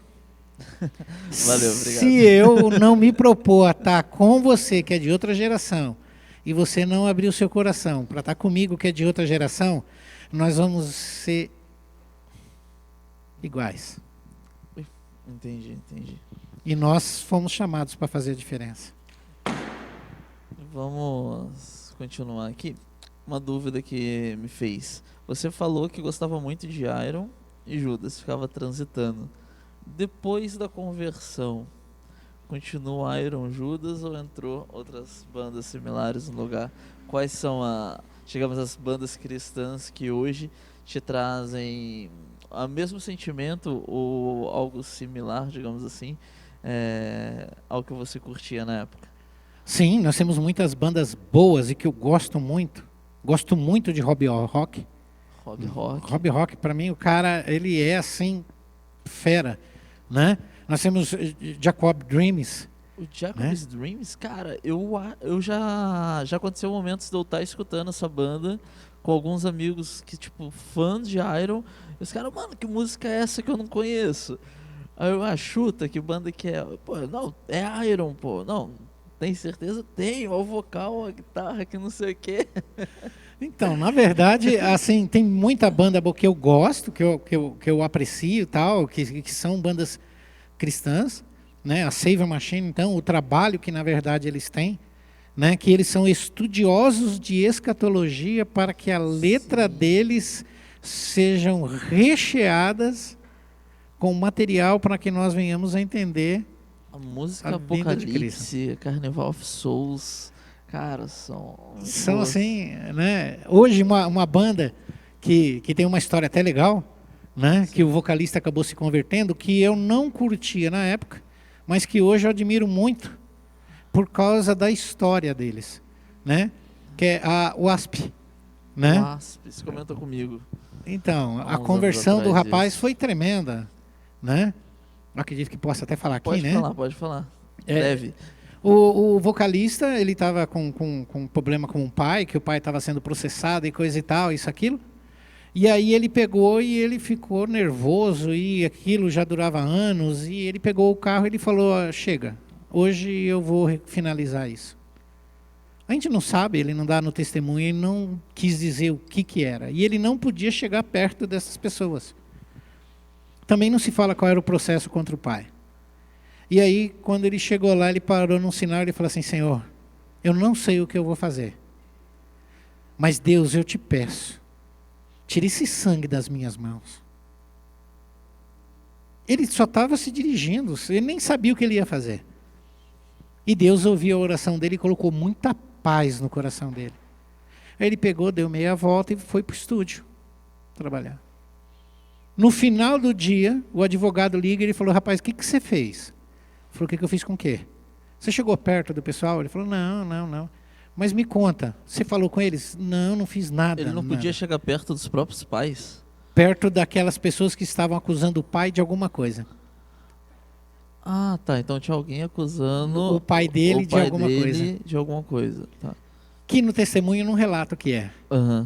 S1: Valeu, obrigado.
S2: Se eu não me propor a estar com você, que é de outra geração, e você não abrir o seu coração para estar comigo, que é de outra geração, nós vamos ser iguais.
S1: Entendi.
S2: E nós fomos chamados para fazer a diferença.
S1: Vamos continuar aqui. Uma dúvida que me fez. Você falou que gostava muito de Iron e Judas, ficava transitando. Depois da conversão, continua Iron, Judas ou entrou outras bandas similares no lugar? Quais são digamos, as bandas cristãs que hoje te trazem o mesmo sentimento ou algo similar, digamos assim, ao que você curtia na época?
S2: Sim, nós temos muitas bandas boas e que eu gosto muito. Gosto muito de Rob Rock. Rob Rock, para mim, o cara, ele é assim, fera, né? Nós temos Jacob Dreams.
S1: O Jacob's Dreams, cara, eu já aconteceu momentos de eu estar escutando essa banda com alguns amigos que, tipo, fãs de Iron, e os caras, mano, que música é essa que eu não conheço? Aí eu, chuta, que banda que é? Pô, não, é Iron, pô, não, tem certeza? Tem, ó, o vocal, a guitarra, que não sei o quê.
S2: Então, na verdade, assim, tem muita banda boa que eu gosto, que eu aprecio e tal, que são bandas cristãs, né? A Save Machine, então, o trabalho que na verdade eles têm, né? Que eles são estudiosos de escatologia para que a letra deles sejam recheadas com material para que nós venhamos a entender
S1: a música
S2: a vinda de
S1: Apocalipse, Carnival of Souls, cara, são
S2: assim, né? Hoje uma banda que tem uma história até legal, né? Que o vocalista acabou se convertendo, que eu não curtia na época, mas que hoje eu admiro muito por causa da história deles, né? Que é a Wasp, né?
S1: Wasp, você comentou comigo.
S2: Então, a conversão do rapaz foi tremenda, né? Eu acredito que possa até falar aqui, né?
S1: Pode falar. Deve.
S2: O vocalista, ele estava com um problema com o pai, que o pai estava sendo processado e coisa e tal, isso, aquilo. E aí ele pegou e ele ficou nervoso e aquilo já durava anos. E ele pegou o carro e ele falou, chega, hoje eu vou finalizar isso. A gente não sabe, ele não dá no testemunho, ele não quis dizer o que era. E ele não podia chegar perto dessas pessoas. Também não se fala qual era o processo contra o pai. E aí, quando ele chegou lá, ele parou num sinal e ele falou assim, Senhor, eu não sei o que eu vou fazer. Mas Deus, eu te peço, tire esse sangue das minhas mãos. Ele só estava se dirigindo, ele nem sabia o que ele ia fazer. E Deus ouviu a oração dele e colocou muita paz no coração dele. Aí ele pegou, deu meia volta e foi para o estúdio trabalhar. No final do dia, o advogado liga e ele falou, rapaz, o que você fez? Ele falou, o que eu fiz com o quê? Você chegou perto do pessoal? Ele falou, não. Mas me conta, você falou com eles? Não fiz nada.
S1: Ele não podia chegar perto dos próprios pais?
S2: Perto daquelas pessoas que estavam acusando o pai de alguma coisa.
S1: Ah, tá. Então tinha alguém acusando
S2: o pai dele de alguma coisa.
S1: De alguma coisa, tá.
S2: Que no testemunho não relata o que é.
S1: Uhum.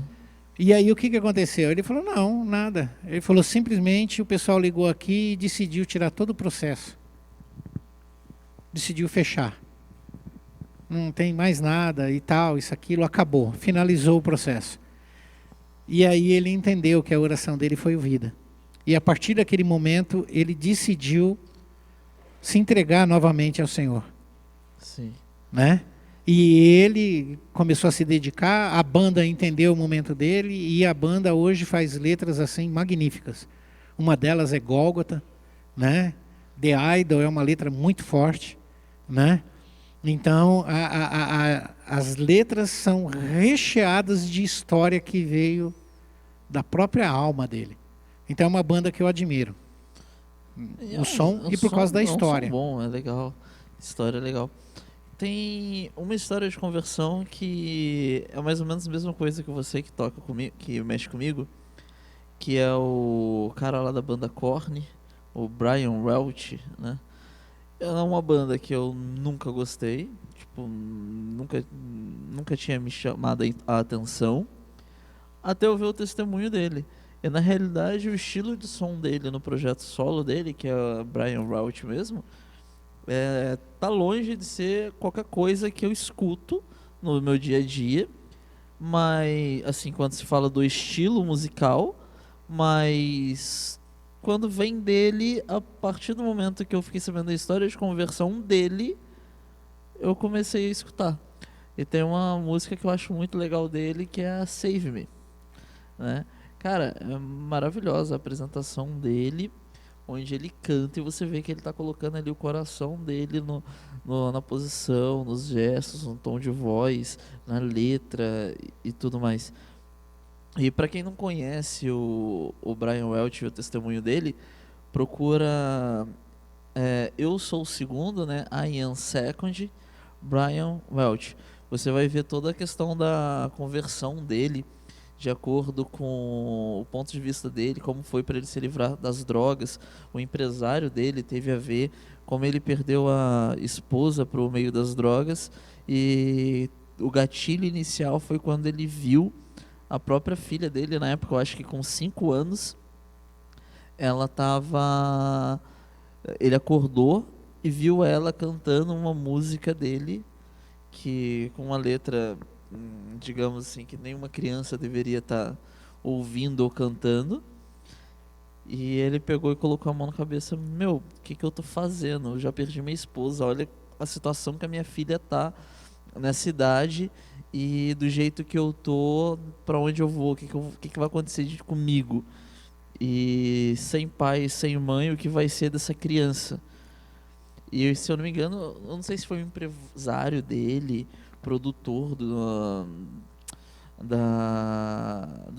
S2: E aí o que aconteceu? Ele falou, não, nada. Ele falou, simplesmente o pessoal ligou aqui e decidiu tirar todo o processo. Decidiu fechar. Não tem mais nada e tal, isso, aquilo, acabou. Finalizou o processo. E aí ele entendeu que a oração dele foi ouvida. E a partir daquele momento, ele decidiu se entregar novamente ao Senhor.
S1: Sim.
S2: Né? E ele começou a se dedicar, a banda entendeu o momento dele, e a banda hoje faz letras assim magníficas. Uma delas é Gólgota, né? The Idol é uma letra muito forte, né? Então, as letras são recheadas de história que veio da própria alma dele. Então, é uma banda que eu admiro. O som e por causa da história.
S1: É um som bom, é legal. História é legal. Tem uma história de conversão que é mais ou menos a mesma coisa que você que toca comigo, que mexe comigo, que é o cara lá da banda Korn, o Brian Welch, né? É uma banda que eu nunca gostei, tipo, nunca tinha me chamado a atenção, até eu ver o testemunho dele. E na realidade o estilo de som dele no projeto solo dele, que é o Brian Welch mesmo, tá longe de ser qualquer coisa que eu escuto no meu dia a dia, mas assim, quando se fala do estilo musical, mas quando vem dele, a partir do momento que eu fiquei sabendo da história de conversão dele, eu comecei a escutar. E tem uma música que eu acho muito legal dele, que é a Save Me, né? Cara, é maravilhosa a apresentação dele, onde ele canta e você vê que ele tá colocando ali o coração dele na posição, nos gestos, no tom de voz, na letra e tudo mais. E para quem não conhece o Brian Welch e o testemunho dele, procura Eu Sou o Segundo, né? I Am Second, Brian Welch. Você vai ver toda a questão da conversão dele, de acordo com o ponto de vista dele, como foi para ele se livrar das drogas. O empresário dele teve a ver, como ele perdeu a esposa para o meio das drogas, e o gatilho inicial foi quando ele viu a própria filha dele, na época eu acho que com 5 anos, ela tava... Ele acordou e viu ela cantando uma música dele, que com uma letra, digamos assim, que nenhuma criança deveria estar ouvindo ou cantando. E ele pegou e colocou a mão na cabeça: meu, o que eu tô fazendo? Eu já perdi minha esposa, olha a situação que a minha filha tá nessa idade, e do jeito que eu tô, pra onde eu vou, o que vai acontecer comigo? E sem pai, sem mãe, o que vai ser dessa criança? E se eu não me engano, eu não sei se foi um empresário dele, produtor do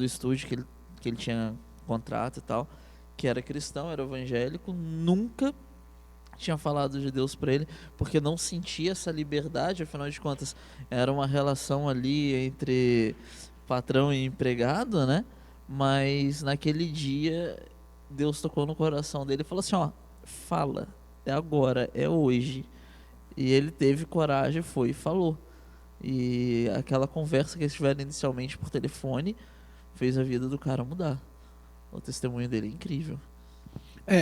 S1: estúdio que ele tinha contrato e tal, que era cristão, era evangélico, nunca tinha falado de Deus para ele, porque não sentia essa liberdade. Afinal de contas, era uma relação ali entre patrão e empregado, né? Mas naquele dia, Deus tocou no coração dele e falou assim: ó, fala, é agora, é hoje. E ele teve coragem, foi e falou. E aquela conversa que eles tiveram inicialmente por telefone fez a vida do cara mudar. O testemunho dele é incrível.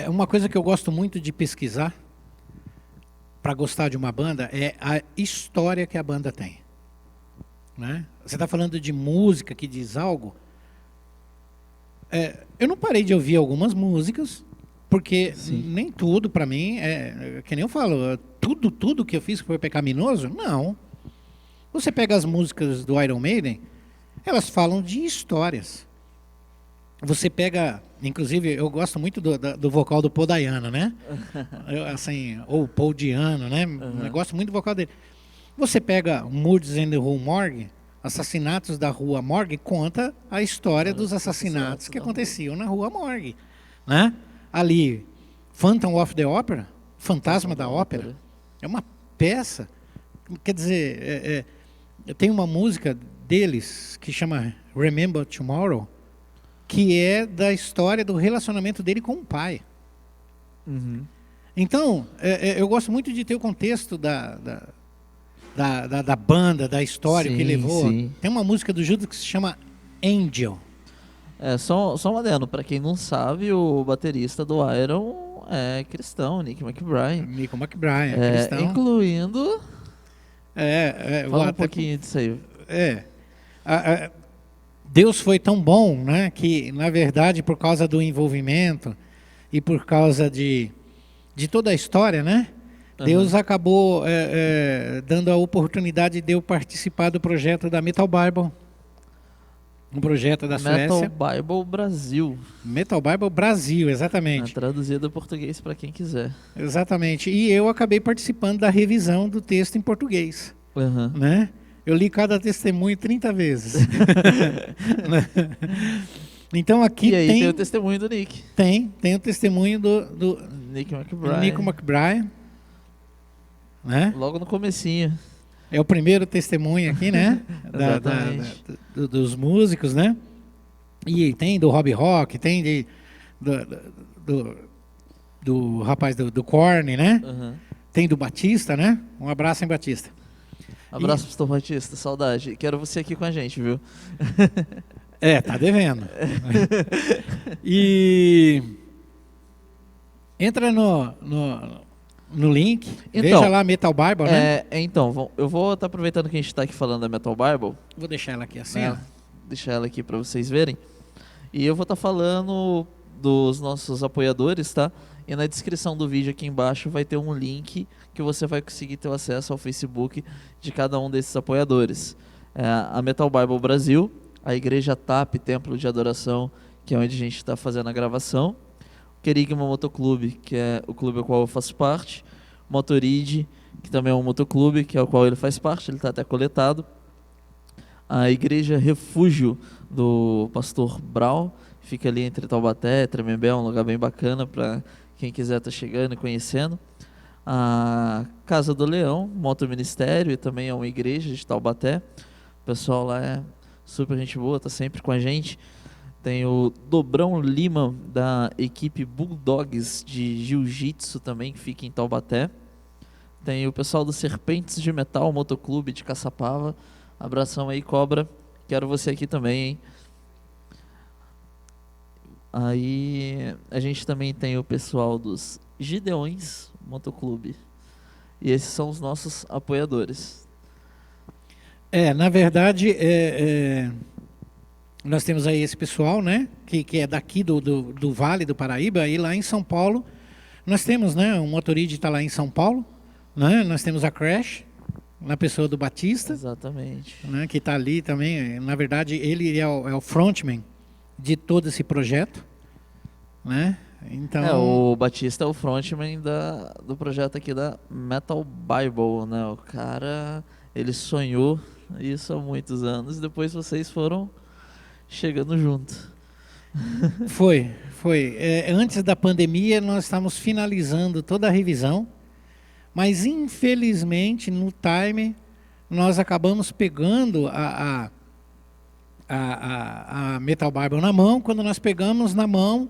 S2: Uma coisa que eu gosto muito de pesquisar para gostar de uma banda é a história que a banda tem, né? Você está falando de música que diz algo. Eu não parei de ouvir algumas músicas, porque nem tudo para mim que nem eu falo, tudo que eu fiz que foi pecaminoso, não. Você pega as músicas do Iron Maiden, elas falam de histórias. Você pega, inclusive, eu gosto muito do vocal do Paul Dayano, né? Ou Paul Diano, né? Eu gosto muito do vocal dele. Você pega Murders in the Rue Morgue, Assassinatos da Rua Morgue, conta a história dos assassinatos que aconteciam na Rua Morgue, né? Ali, Phantom of the Opera, Fantasma da Ópera, é uma peça. Quer dizer, tem uma música deles que chama Remember Tomorrow, que é da história do relacionamento dele com o pai. Então, eu gosto muito de ter o contexto da banda, da história que levou. Sim. Tem uma música do Judas que se chama Angel.
S1: Só um adendo, pra quem não sabe, o baterista do Iron é cristão, Nick McBride.
S2: Nick McBride, é cristão.
S1: Incluindo... Fala um pouquinho disso aí.
S2: Deus foi tão bom, né, que, na verdade, por causa do envolvimento e por causa de toda a história, né, Deus acabou dando a oportunidade de eu participar do projeto da Metal Bible, um projeto da
S1: Metal
S2: Suécia.
S1: Bible Brasil.
S2: Metal Bible Brasil, exatamente.
S1: Traduzido em português para quem quiser.
S2: Exatamente. E eu acabei participando da revisão do texto em português,
S1: Uhum.
S2: né? Eu li cada testemunho 30 vezes. Então aqui
S1: E aí tem o testemunho do Nick.
S2: Tem o testemunho do
S1: Nick McBride.
S2: Nico McBride, né?
S1: Logo no comecinho.
S2: É o primeiro testemunho aqui, né?
S1: Exatamente.
S2: Dos músicos, né? E tem do Rob Rock, tem do rapaz do Korn, né?
S1: Uhum.
S2: Tem do Batista, né? Um abraço em Batista.
S1: Abraço, Pastor Batista, saudade. Quero você aqui com a gente, viu?
S2: Tá devendo. E entra no link,
S1: Então,
S2: veja lá Metal Bible, né?
S1: Então, eu vou estar aproveitando que a gente está aqui falando da Metal Bible.
S2: Vou deixar ela aqui assim,
S1: Né?
S2: ó.
S1: Deixar ela aqui para vocês verem. E eu vou estar falando dos nossos apoiadores, tá? E na descrição do vídeo aqui embaixo vai ter um link que você vai conseguir ter acesso ao Facebook de cada um desses apoiadores. A Metal Bible Brasil, a Igreja TAP, Templo de Adoração, que é onde a gente está fazendo a gravação. O Querigma Motoclube, que é o clube ao qual eu faço parte. Motoride, que também é um motoclube, que é o qual ele faz parte, ele está até coletado. A Igreja Refúgio do Pastor Brau, fica ali entre Taubaté e Tremembé, um lugar bem bacana para quem quiser estar chegando e conhecendo. A Casa do Leão, Moto Ministério, e também é uma igreja de Taubaté. O pessoal lá é super gente boa, está sempre com a gente. Tem o Dobrão Lima, da equipe Bulldogs de Jiu-Jitsu também, que fica em Taubaté. Tem o pessoal do Serpentes de Metal, Motoclube de Caçapava. Abração aí, Cobra. Quero você aqui também, hein? Aí a gente também tem o pessoal dos Gideões Motoclube. E esses são os nossos apoiadores.
S2: Na verdade, nós temos aí esse pessoal, né? Que é daqui do Vale do Paraíba. E lá em São Paulo, nós temos, né? O Motoride está lá em São Paulo, né? Nós temos a Crash, na pessoa do Batista.
S1: Exatamente.
S2: Né, que está ali também. Na verdade, ele é o frontman de todo esse projeto, né? Então,
S1: o Batista é o frontman do projeto aqui da Metal Bible, né? O cara, ele sonhou isso há muitos anos e depois vocês foram chegando junto.
S2: Foi. Antes da pandemia, nós estávamos finalizando toda a revisão, mas infelizmente, no time, nós acabamos pegando a Metal Bible na mão. Quando nós pegamos na mão,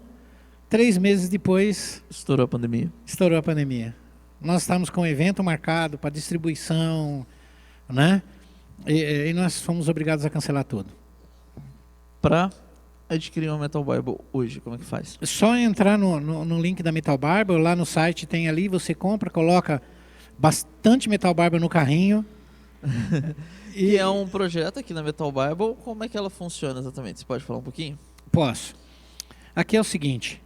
S2: 3 meses depois...
S1: Estourou a pandemia.
S2: Nós estávamos com um evento marcado para distribuição, né? E nós fomos obrigados a cancelar tudo.
S1: Para adquirir uma Metal Bible hoje, como é que faz?
S2: Só entrar no link da Metal Bible, lá no site tem ali, você compra, coloca bastante Metal Bible no carrinho.
S1: E é um projeto aqui na Metal Bible, como é que ela funciona exatamente? Você pode falar um pouquinho?
S2: Posso. Aqui é o seguinte,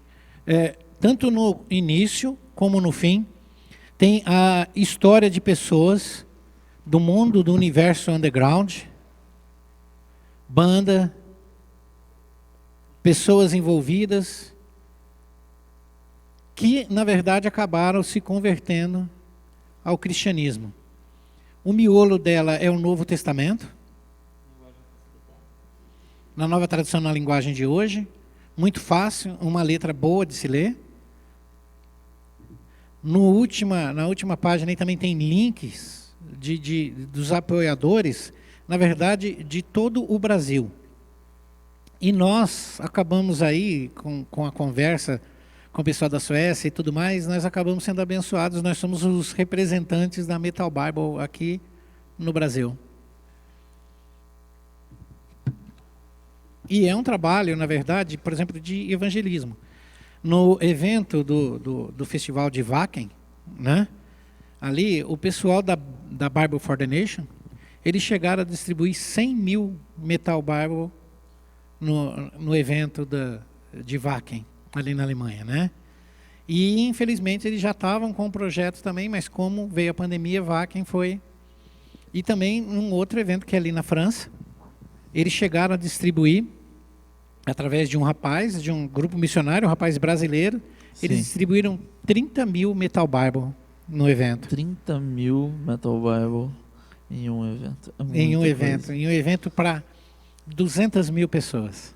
S2: tanto no início como no fim, tem a história de pessoas do mundo, do universo underground, banda, pessoas envolvidas, que na verdade acabaram se convertendo ao cristianismo. O miolo dela é o Novo Testamento, na nova tradução na linguagem de hoje, muito fácil, uma letra boa de se ler. Na última página aí também tem links dos apoiadores, na verdade, de todo o Brasil. E nós acabamos aí, com a conversa com o pessoal da Suécia e tudo mais, nós acabamos sendo abençoados. Nós somos os representantes da Metal Bible aqui no Brasil. E é um trabalho, na verdade, por exemplo, de evangelismo. No evento do Festival de Wacken, né? Ali, o pessoal da Bible for the Nation, eles chegaram a distribuir 100 mil Metal Bible no evento de Wacken, ali na Alemanha, né? E, infelizmente, eles já estavam com o projeto também, mas como veio a pandemia, Wacken foi... E também um outro evento que é ali na França, eles chegaram a distribuir, através de um rapaz, de um grupo missionário, um rapaz brasileiro, eles
S1: Sim.
S2: distribuíram 30 mil Metal Bible no evento.
S1: 30 mil Metal Bible em um evento. É
S2: Em um
S1: muita
S2: evento.
S1: coisa.
S2: Em um evento para 200 mil pessoas.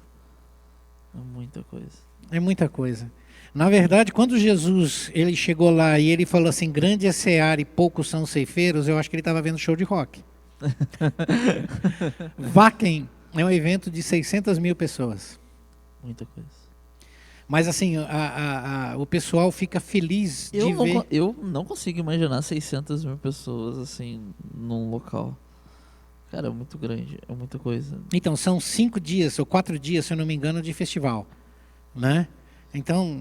S1: É muita coisa.
S2: É muita coisa. Na verdade, quando Jesus ele chegou lá e ele falou assim, grande é seara e poucos são ceifeiros, eu acho que ele estava vendo show de rock. Wacken é um evento de 600 mil pessoas.
S1: Muita coisa.
S2: Mas assim, o pessoal fica feliz de ver.
S1: Eu não consigo imaginar 600 mil pessoas assim num local. Cara, é muito grande, é muita coisa.
S2: Então, são 5 dias ou 4 dias, se eu não me engano, de festival, né? Então,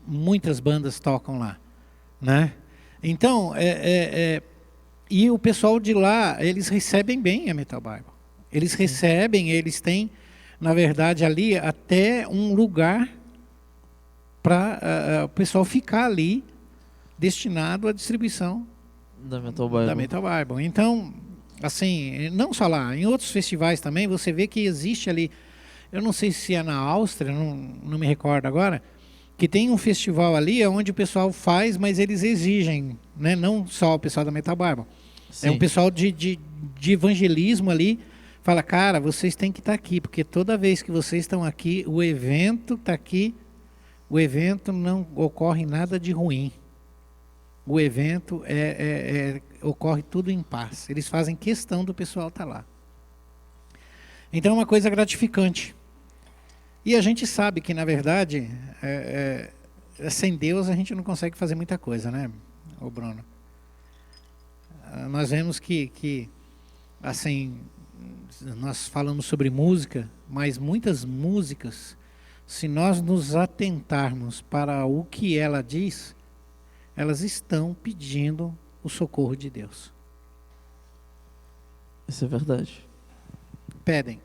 S2: muitas bandas tocam lá, né? Então, e o pessoal de lá, eles recebem bem a Metal Bible. Eles recebem, eles têm, na verdade, ali até um lugar para o pessoal ficar ali, destinado à distribuição
S1: Da Metal Bible.
S2: da Metal Bible. Então, assim, não só lá, em outros festivais também, você vê que existe ali, eu não sei se é na Áustria, não me recordo agora, que tem um festival ali onde o pessoal faz, mas eles exigem, né? Não só o pessoal da Metal Bible.
S1: Sim.
S2: É um pessoal de evangelismo ali, fala, cara, vocês têm que estar aqui, porque toda vez que vocês estão aqui, o evento está aqui, o evento não ocorre nada de ruim. O evento ocorre tudo em paz. Eles fazem questão do pessoal estar lá. Então é uma coisa gratificante. E a gente sabe que, na verdade, sem Deus a gente não consegue fazer muita coisa, né, ô Bruno? Nós vemos que, assim, nós falamos sobre música, mas muitas músicas, se nós nos atentarmos para o que ela diz, elas estão pedindo o socorro de Deus.
S1: Isso é verdade.
S2: Pedem.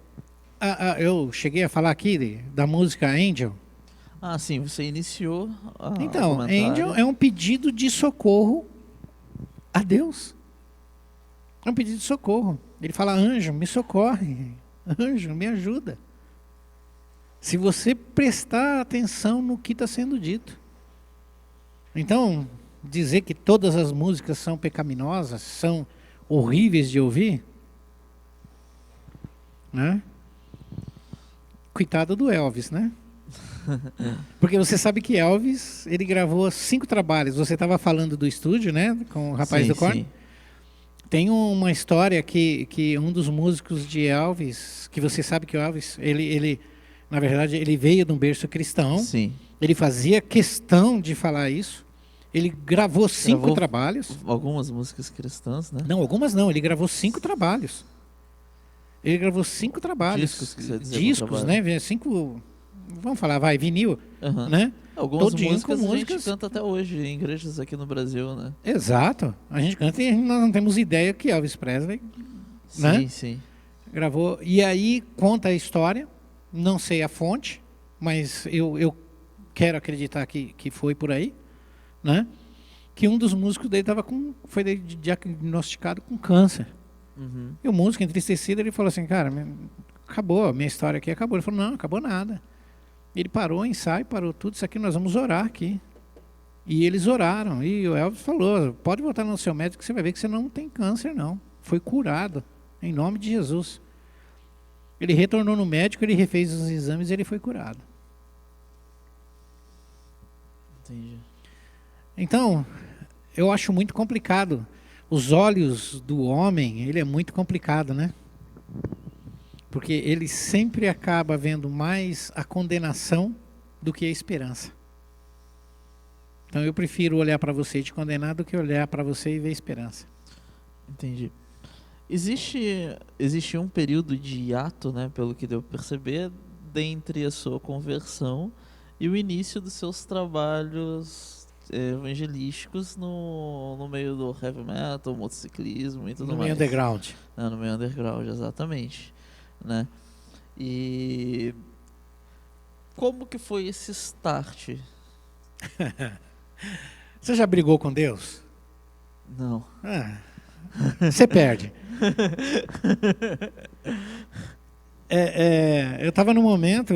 S2: Eu cheguei a falar aqui da música Angel.
S1: Ah, sim, você iniciou a
S2: Então,
S1: comentário.
S2: Angel é um pedido de socorro a Deus. É um pedido de socorro. Ele fala, anjo, me socorre. Anjo, me ajuda. Se você prestar atenção no que está sendo dito. Então, dizer que todas as músicas são pecaminosas, são horríveis de ouvir, né? Coitado do Elvis, né? Porque você sabe que Elvis, ele gravou 5 trabalhos. Você estava falando do estúdio, né? Com o rapaz do Korn.
S1: Sim.
S2: Tem uma história que um dos músicos de Elvis, que você sabe que o Elvis, ele na verdade, ele veio de um berço cristão.
S1: Sim.
S2: Ele fazia questão de falar isso. Ele gravou 5 trabalhos.
S1: Algumas músicas cristãs, né?
S2: Não, algumas não. Ele gravou 5 trabalhos. Ele gravou 5 trabalhos.
S1: Discos, que você dizer,
S2: discos, né? 5, vamos falar, vai, vinil,
S1: Uhum.
S2: né?
S1: Algumas
S2: Todinho
S1: músicas
S2: com
S1: a
S2: músicas.
S1: gente canta até hoje em igrejas aqui no Brasil, né?
S2: Exato. A gente canta e nós não temos ideia que Elvis Presley
S1: Sim,
S2: né?
S1: sim.
S2: gravou. E aí conta a história, não sei a fonte, mas eu quero acreditar que foi por aí, né? Que um dos músicos dele foi diagnosticado com câncer.
S1: Uhum.
S2: E o músico, entristecido, ele falou assim, cara, acabou, a minha história aqui acabou. Ele falou, não, acabou nada. Ele parou o ensaio, parou tudo, isso aqui nós vamos orar aqui. E eles oraram, e o Elvis falou, pode voltar no seu médico que você vai ver que você não tem câncer não. Foi curado, em nome de Jesus. Ele retornou no médico, ele refez os exames e ele foi curado.
S1: Entendi.
S2: Então, eu acho muito complicado. Os olhos do homem, ele é muito complicado, né? Porque ele sempre acaba vendo mais a condenação do que a esperança. Então eu prefiro olhar para você e te condenar do que olhar para você e ver esperança.
S1: Entendi. Existe um período de hiato, né, pelo que deu para perceber, dentre a sua conversão e o início dos seus trabalhos evangelísticos no meio do heavy metal, motociclismo e tudo mais.
S2: No meio underground.
S1: No meio underground, exatamente, né? E como que foi esse start?
S2: Você já brigou com Deus?
S1: Não.
S2: Você perde. Eu estava num momento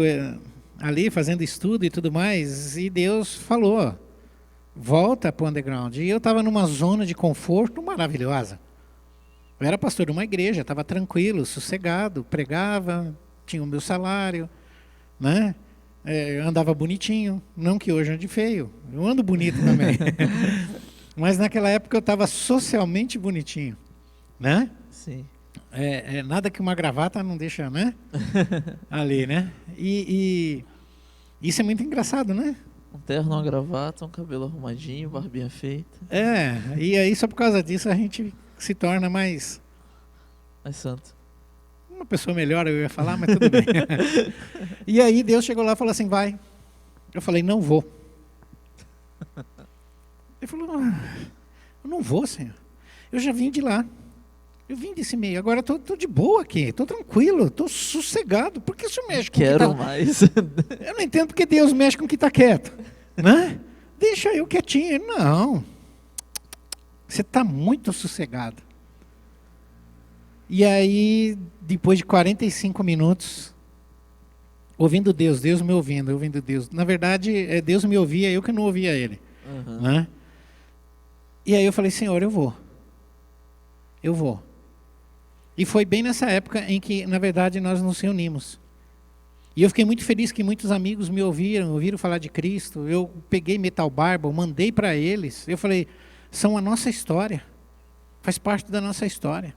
S2: ali fazendo estudo e tudo mais, e Deus falou, volta para o underground. E eu estava numa zona de conforto maravilhosa. Eu era pastor de uma igreja, estava tranquilo, sossegado, pregava, tinha o meu salário, né? Andava bonitinho, não que hoje ande feio, eu ando bonito também. Mas naquela época eu estava socialmente bonitinho, né?
S1: Sim.
S2: Nada que uma gravata não deixa, né? Ali, né? E isso é muito engraçado, né?
S1: Um terno, uma gravata, um cabelo arrumadinho, barbinha feita.
S2: E aí só por causa disso a gente se torna mais
S1: santo.
S2: uma pessoa melhor, eu ia falar, mas tudo bem. E aí Deus chegou lá e falou assim, vai. Eu falei, não vou. Ele falou, eu não vou, Senhor. Eu já vim de lá. Eu vim desse meio. Agora estou de boa aqui. Estou tranquilo. Estou sossegado. Por que o Senhor mexe com
S1: Quero
S2: o que
S1: mais.
S2: Eu não entendo porque Deus mexe com o que está quieto. Né? Deixa eu quietinho. Não. Você está muito sossegado. E aí, depois de 45 minutos, ouvindo Deus me ouvindo Deus. Na verdade, Deus me ouvia, eu que não ouvia Ele.
S1: Uhum.
S2: Né? E aí eu falei, Senhor, eu vou. E foi bem nessa época em que, na verdade, nós nos reunimos. E eu fiquei muito feliz que muitos amigos me ouviram falar de Cristo. Eu peguei Metal Bible, mandei para eles. Eu falei, são a nossa história. Faz parte da nossa história.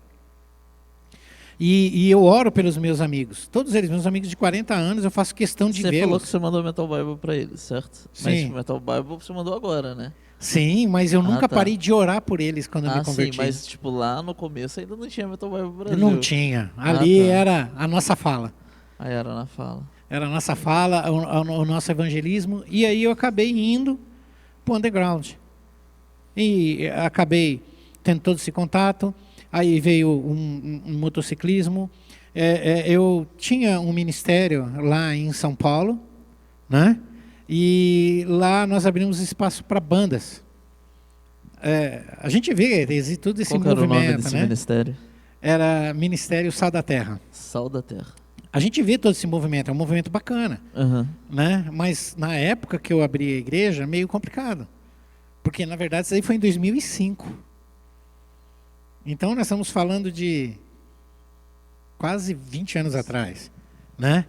S2: E eu oro pelos meus amigos. Todos eles, meus amigos de 40 anos, eu faço questão de vê-los.
S1: Você falou que você mandou Metal Bible para eles, certo?
S2: Sim.
S1: Mas Metal Bible você mandou agora, né?
S2: Sim, mas eu nunca parei de orar por eles quando eu me converti.
S1: Sim, mas tipo lá no começo ainda não tinha Metal Bible Brasil.
S2: Não tinha. Ali era a nossa fala.
S1: Aí era na fala.
S2: Era a nossa fala, o nosso evangelismo. E aí eu acabei indo para o underground. E acabei tendo todo esse contato. Aí veio um motociclismo. Eu tinha um ministério lá em São Paulo, né? E lá nós abrimos espaço para bandas. A gente vê, existe todo esse movimento. Qual era o nome desse
S1: ministério?
S2: Era Ministério Sal da Terra.
S1: Sal da Terra.
S2: A gente vê todo esse movimento, é um movimento bacana.
S1: Uhum.
S2: Né? Mas na época que eu abri a igreja, meio complicado. Porque, na verdade, isso aí foi em 2005. Então, nós estamos falando de quase 20 anos atrás. Né?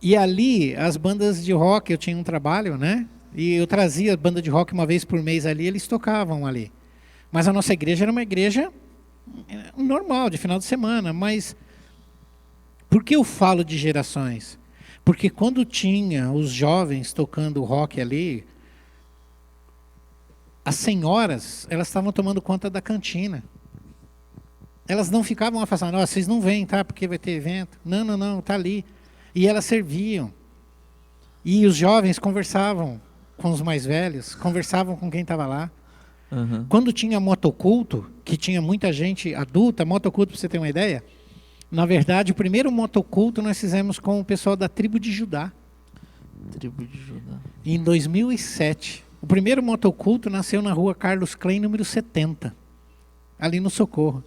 S2: E ali, as bandas de rock, eu tinha um trabalho, né? E eu trazia a banda de rock uma vez por mês ali, eles tocavam ali. Mas a nossa igreja era uma igreja normal, de final de semana. Mas por que eu falo de gerações? Porque quando tinha os jovens tocando rock ali, as senhoras, elas estavam tomando conta da cantina. Elas não ficavam afastadas, vocês não vêm, tá? Porque vai ter evento. Não, tá ali. E elas serviam. E os jovens conversavam com os mais velhos, conversavam com quem estava lá.
S1: Uhum.
S2: Quando tinha motoculto, que tinha muita gente adulta, motoculto, para você ter uma ideia, na verdade, o primeiro motoculto nós fizemos com o pessoal da tribo de Judá.
S1: Tribo de Judá.
S2: Em 2007. O primeiro motoculto nasceu na rua Carlos Klein, número 70, ali no Socorro.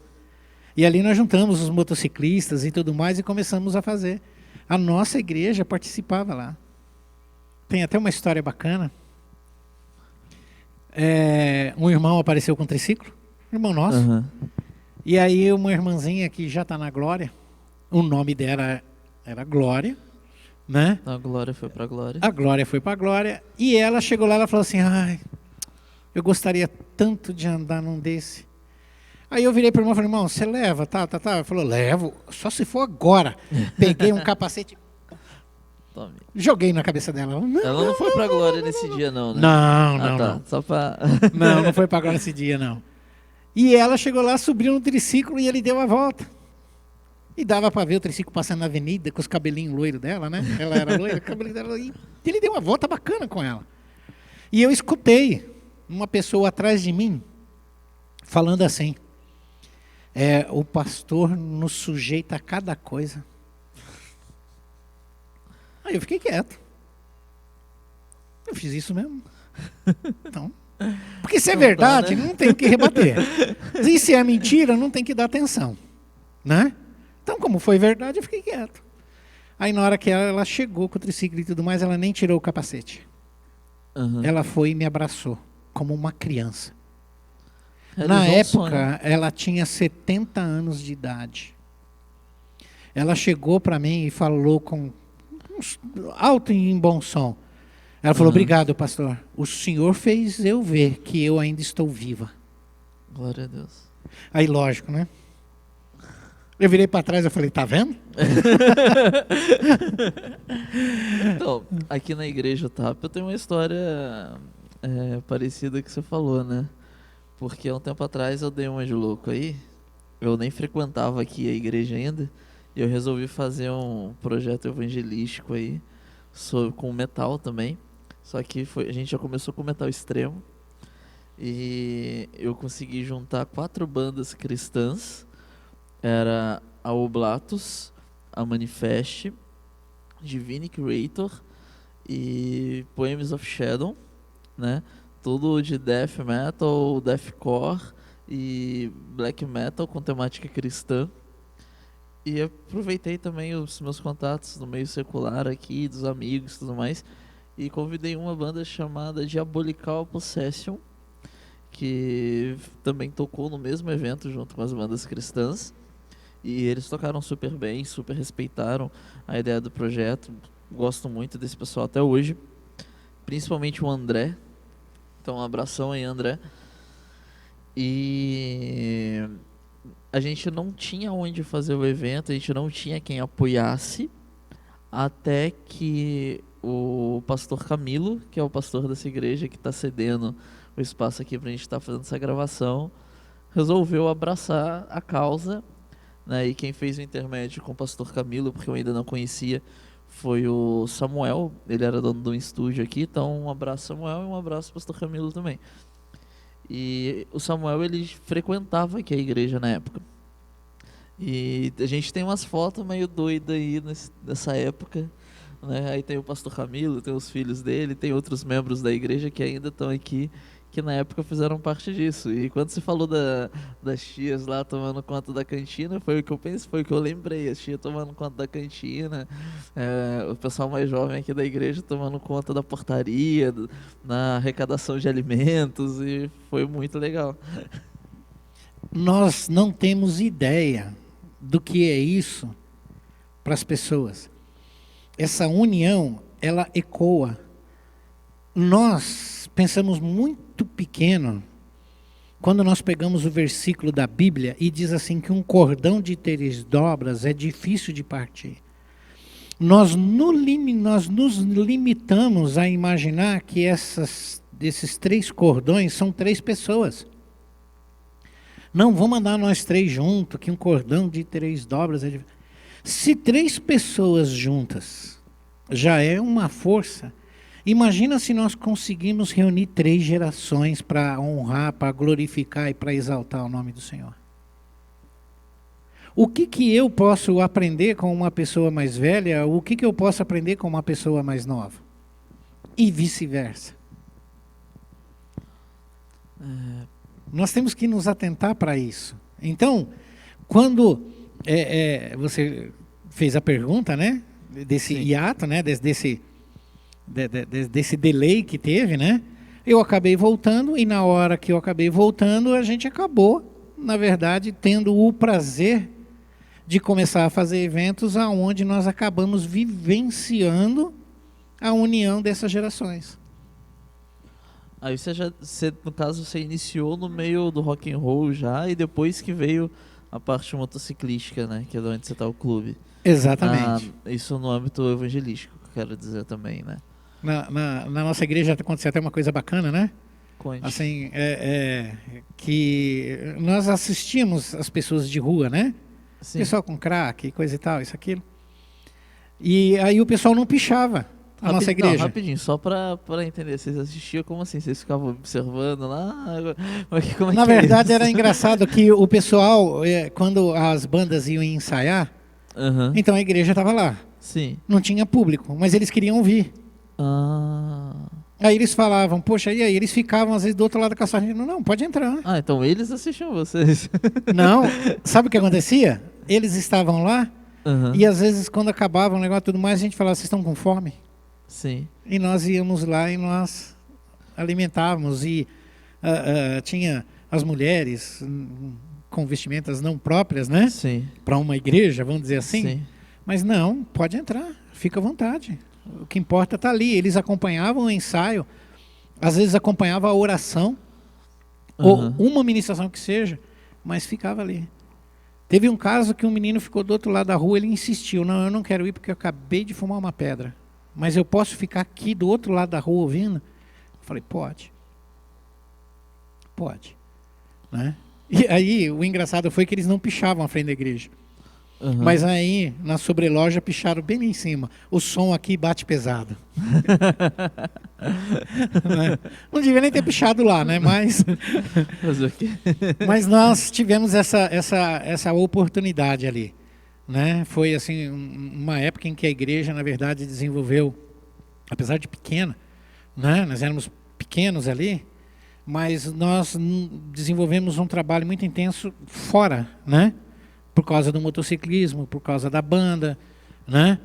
S2: E ali nós juntamos os motociclistas e tudo mais e começamos a fazer. A nossa igreja participava lá. Tem até uma história bacana. Um irmão apareceu com um triciclo, irmão nosso.
S1: Uhum.
S2: E aí uma irmãzinha que já está na Glória, o nome dela era Glória, né?
S1: A Glória foi para a Glória.
S2: A Glória foi para a Glória. E ela chegou lá e falou assim, eu gostaria tanto de andar num desse. Aí eu virei para o irmão e falei, irmão, você leva? Tá. Ele falou, levo, só se for agora. Peguei um capacete,
S1: Tome.
S2: Joguei na cabeça dela.
S1: Ela não foi para a Glória nesse dia não, né?
S2: Não.
S1: Tá. Só para...
S2: Não foi para a Glória nesse dia, não. E ela chegou lá, subiu no triciclo e ele deu a volta. E dava para ver o triciclo passando na avenida com os cabelinhos loiros dela, né? Ela era loira, o cabelinho dela. E ele deu uma volta bacana com ela. E eu escutei uma pessoa atrás de mim falando assim, o pastor nos sujeita a cada coisa. Aí eu fiquei quieto. Eu fiz isso mesmo. Então, porque se é verdade, não tem o que rebater. E se é mentira, não tem que dar atenção, né? Então, como foi verdade, eu fiquei quieto. Aí na hora que ela chegou com o triciclo e tudo mais, ela nem tirou o capacete.
S1: Uhum.
S2: Ela foi e me abraçou, como uma criança.
S1: Realizou
S2: Na
S1: um
S2: época,
S1: sonho.
S2: ela tinha 70 anos de idade. Ela chegou para mim e falou com alto e em bom som. Ela falou,
S1: Uhum.
S2: obrigado, pastor. O senhor fez eu ver que eu ainda estou viva.
S1: Glória a Deus.
S2: Aí, lógico, né? Eu virei para trás e falei, tá vendo?
S1: Então, aqui na igreja TAP eu tenho uma história parecida que você falou, né? Porque há um tempo atrás eu dei uma de louco aí. Eu nem frequentava aqui a igreja ainda. E eu resolvi fazer um projeto evangelístico aí com metal também. Só que a gente já começou com metal extremo. E eu consegui juntar 4 bandas cristãs. Era a Oblatos, a Manifest, Divine Creator e Poems of Shadow, né? Tudo de death metal, deathcore e black metal com temática cristã. E aproveitei também os meus contatos no meio secular aqui, dos amigos e tudo mais, e convidei uma banda chamada Diabolical Possession, que também tocou no mesmo evento junto com as bandas cristãs. E eles tocaram super bem, super respeitaram a ideia do projeto. Gosto muito desse pessoal até hoje, principalmente o André. Então, um abração aí, André. E a gente não tinha onde fazer o evento, a gente não tinha quem apoiasse, até que o pastor Camilo, que é o pastor dessa igreja que está cedendo o espaço aqui pra gente estar fazendo essa gravação, resolveu abraçar a causa, né? E quem fez o intermédio com o pastor Camilo, porque eu ainda não conhecia, foi o Samuel. Ele era dono de um estúdio aqui, então um abraço Samuel e um abraço pastor Camilo também. E o Samuel, ele frequentava aqui a igreja na época. E a gente tem umas fotos meio doidas aí nessa época, né? Aí tem o pastor Camilo, tem os filhos dele, tem outros membros da igreja que ainda estão aqui, que na época fizeram parte disso. E quando você falou das tias lá tomando conta da cantina, foi o que eu pensei, foi o que eu lembrei. As tias tomando conta da cantina, o pessoal mais jovem aqui da igreja tomando conta da portaria, na arrecadação de alimentos, e foi muito legal.
S2: Nós não temos ideia do que é isso para as pessoas. Essa união, ela ecoa. Nós pensamos muito pequeno quando nós pegamos o versículo da Bíblia e diz assim que um cordão de 3 dobras é difícil de partir. Nós nos limitamos a imaginar que esses 3 cordões são 3 pessoas. Não, vamos andar nós 3 juntos, que um cordão de 3 dobras é difícil. Se 3 pessoas juntas já é uma força, imagina se nós conseguimos reunir 3 gerações para honrar, para glorificar e para exaltar o nome do Senhor. O que eu posso aprender com uma pessoa mais velha, o que eu posso aprender com uma pessoa mais nova? E vice-versa. Nós temos que nos atentar para isso. Então, quando você fez a pergunta, né, desse
S1: Sim.
S2: hiato, né, desse delay que teve, né, eu acabei voltando, e na hora que eu acabei voltando, a gente acabou, na verdade, tendo o prazer de começar a fazer eventos aonde nós acabamos vivenciando a união dessas gerações.
S1: Aí no caso, você iniciou no meio do rock and roll já, e depois que veio a parte motociclística, né? Que é de onde você tá o clube.
S2: Exatamente.
S1: Isso no âmbito evangelístico, que eu quero dizer também, né?
S2: Na nossa igreja aconteceu até uma coisa bacana, né?
S1: Conte.
S2: Assim, que nós assistíamos as pessoas de rua, né?
S1: Sim.
S2: Pessoal com crack, coisa e tal, isso, aquilo. E aí o pessoal não pichava a nossa igreja.
S1: Não, rapidinho, só pra entender, vocês assistiam como assim? Vocês ficavam observando lá? Como é
S2: Na
S1: que é
S2: verdade,
S1: isso?
S2: era engraçado que o pessoal, quando as bandas iam ensaiar,
S1: Aham.
S2: então a igreja estava lá.
S1: Sim.
S2: Não tinha público, mas eles queriam ouvir.
S1: Ah.
S2: Aí eles falavam, poxa, e aí? Eles ficavam às vezes do outro lado da calçada. Não, pode entrar.
S1: Ah, então eles assistiam vocês.
S2: Não, sabe o que acontecia? Eles estavam lá
S1: Aham.
S2: e às vezes quando acabava o negócio e tudo mais, a gente falava, vocês estão com fome?
S1: Sim.
S2: E nós íamos lá e nós alimentávamos. E tinha as mulheres com vestimentas não próprias, né?
S1: Sim.
S2: Para uma igreja, vamos dizer assim.
S1: Sim.
S2: Mas não, pode entrar, fica à vontade. O que importa está ali. Eles acompanhavam o ensaio, às vezes acompanhava a oração, ou uma ministração que seja, mas ficava ali. Teve um caso que um menino ficou do outro lado da rua, ele insistiu, não, eu não quero ir porque eu acabei de fumar uma pedra, mas eu posso ficar aqui do outro lado da rua ouvindo? Eu falei, pode. Pode. Né? E aí, o engraçado foi que eles não pichavam à frente da igreja. Mas aí, na sobreloja, picharam bem lá em cima. O som aqui bate pesado. Né? Não devia nem ter pichado lá, né? Mas nós tivemos essa oportunidade ali. Né? Foi assim, uma época em que a igreja, na verdade, desenvolveu, apesar de pequena, né? Nós éramos pequenos ali, mas nós desenvolvemos um trabalho muito intenso fora, né? Por causa do motociclismo, por causa da banda, né?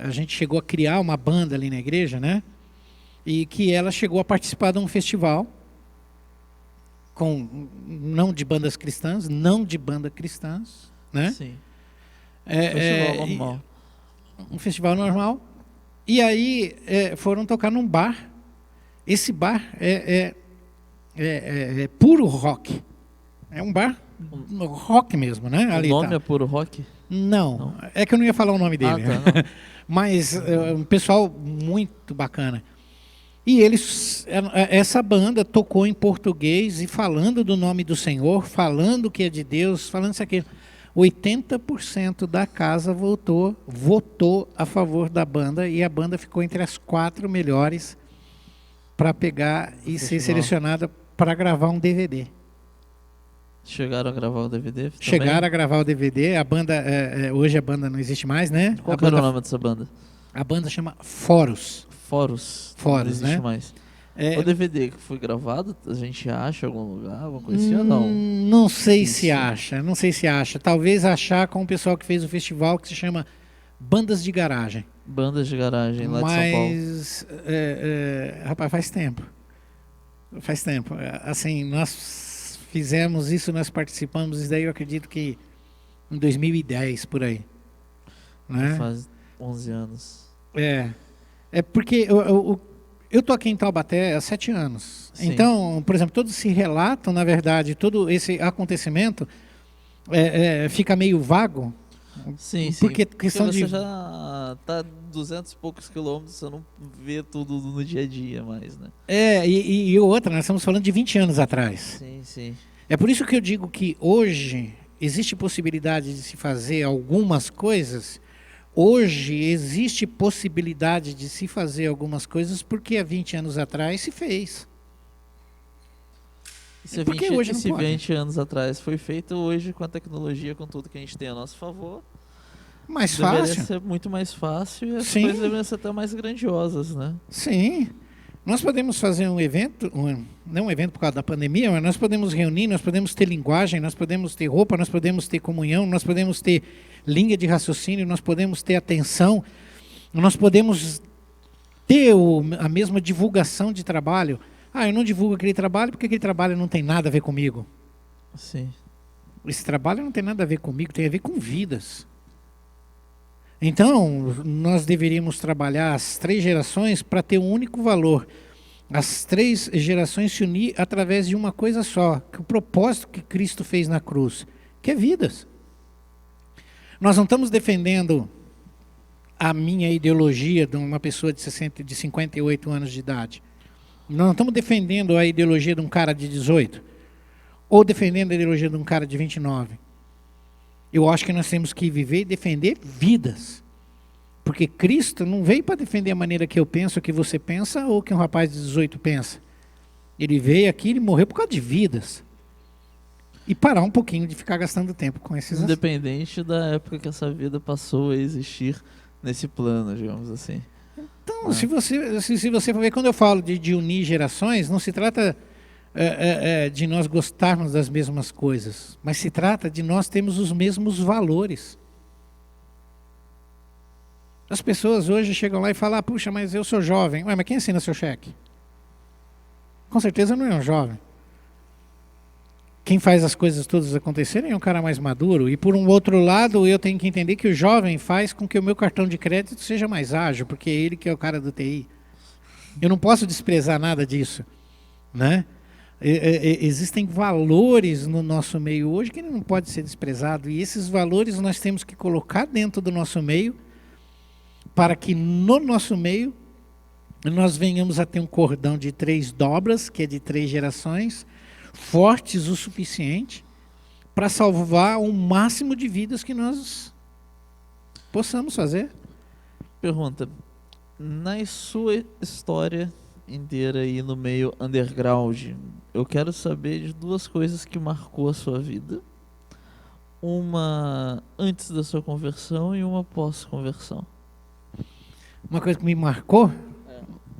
S2: A gente chegou a criar uma banda ali na igreja, né? E que ela chegou a participar de um festival não de bandas cristãs, né?
S1: Sim. Festival normal.
S2: Um festival normal. E aí foram tocar num bar. Esse bar é puro rock. É um bar rock mesmo, né?
S1: O nome é puro rock?
S2: Não, é que eu não ia falar o nome dele.
S1: Tá,
S2: mas um pessoal muito bacana. E essa banda tocou em português e falando do nome do Senhor, falando que é de Deus, falando isso aqui. 80% da casa votou a favor da banda e a banda ficou entre as 4 melhores para pegar e ser selecionada para gravar um DVD.
S1: Chegaram a gravar o DVD? Também?
S2: Chegaram a gravar o DVD. A banda, hoje a banda não existe mais, né?
S1: Qual era o nome dessa banda?
S2: A banda chama Foros.
S1: Foros,
S2: não
S1: existe,
S2: né?
S1: Mais. O DVD que foi gravado, a gente acha em algum lugar, alguma coisa assim ou não?
S2: Não sei se acha. Talvez achar com o pessoal que fez o festival que se chama Bandas de Garagem.
S1: Bandas de Garagem lá de São Paulo.
S2: Mas, rapaz, faz tempo. Assim, nós fizemos isso, nós participamos, isso daí eu acredito que em 2010, por aí. Né?
S1: Faz 11 anos.
S2: É porque eu tô aqui em Taubaté há 7 anos.
S1: Sim.
S2: Então, por exemplo, todo esse relato, na verdade, todo esse acontecimento fica meio vago.
S1: Sim.
S2: Porque
S1: Porque
S2: questão
S1: você
S2: de...
S1: já está 200 e poucos quilômetros, você não vê tudo no dia a dia mais, né?
S2: E outra, nós estamos falando de 20 anos atrás.
S1: Sim.
S2: É por isso que eu digo que hoje existe possibilidade de se fazer algumas coisas. Hoje existe possibilidade de se fazer algumas coisas porque há 20 anos atrás se fez.
S1: Se
S2: porque hoje não pode.
S1: 20 anos atrás foi feito, hoje com a tecnologia, com tudo que a gente tem a nosso favor,
S2: Mais
S1: deveria
S2: fácil.
S1: ser muito mais fácil e as
S2: Sim.
S1: coisas deveriam ser até mais grandiosas, né?
S2: Sim. Nós podemos fazer um evento, não um evento por causa da pandemia, mas nós podemos reunir, nós podemos ter linguagem, nós podemos ter roupa, nós podemos ter comunhão, nós podemos ter linha de raciocínio, nós podemos ter atenção, nós podemos ter a mesma divulgação de trabalho. Eu não divulgo aquele trabalho porque aquele trabalho não tem nada a ver comigo.
S1: Sim.
S2: Esse trabalho não tem nada a ver comigo, tem a ver com vidas. Então, nós deveríamos trabalhar as 3 gerações para ter um único valor. As 3 gerações se unir através de uma coisa só, que o propósito que Cristo fez na cruz, que é vidas. Nós não estamos defendendo a minha ideologia de uma pessoa de 58 anos de idade. Nós não estamos defendendo a ideologia de um cara de 18, ou defendendo a ideologia de um cara de 29. Eu acho que nós temos que viver e defender vidas. Porque Cristo não veio para defender a maneira que eu penso, que você pensa, ou que um rapaz de 18 pensa. Ele veio aqui e morreu por causa de vidas. E parar um pouquinho de ficar gastando tempo com esses assuntos.
S1: Independente da época que essa vida passou a existir nesse plano, digamos assim.
S2: Então, se você for ver, quando eu falo de unir gerações, não se trata de nós gostarmos das mesmas coisas, mas se trata de nós termos os mesmos valores. As pessoas hoje chegam lá e falam, puxa, mas eu sou jovem. Ué, mas quem assina seu cheque? Com certeza não é um jovem. Quem faz as coisas todas acontecerem é um cara mais maduro. E por um outro lado, eu tenho que entender que o jovem faz com que o meu cartão de crédito seja mais ágil, porque é ele que é o cara do TI. Eu não posso desprezar nada disso, né? Existem valores no nosso meio hoje que não pode ser desprezado. E esses valores nós temos que colocar dentro do nosso meio, para que no nosso meio nós venhamos a ter um cordão de 3 dobras, que é de 3 gerações, fortes o suficiente para salvar o máximo de vidas que nós possamos fazer.
S1: Pergunta, na sua história inteira aí no meio underground, eu quero saber de 2 coisas que marcou a sua vida. Uma antes da sua conversão e uma pós-conversão.
S2: Uma coisa que me marcou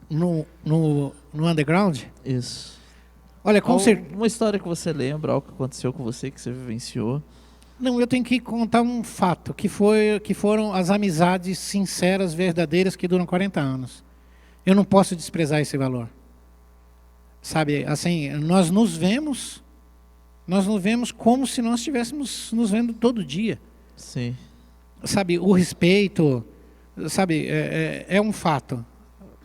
S2: no underground?
S1: Isso.
S2: Olha, com certeza.
S1: Uma história que você lembra, algo que aconteceu com você, que você vivenciou.
S2: Não, eu tenho que contar um fato, que foram as amizades sinceras, verdadeiras, que duram 40 anos. Eu não posso desprezar esse valor. Sabe, assim, nós nos vemos como se nós estivéssemos nos vendo todo dia.
S1: Sim.
S2: Sabe, o respeito, sabe, é um fato.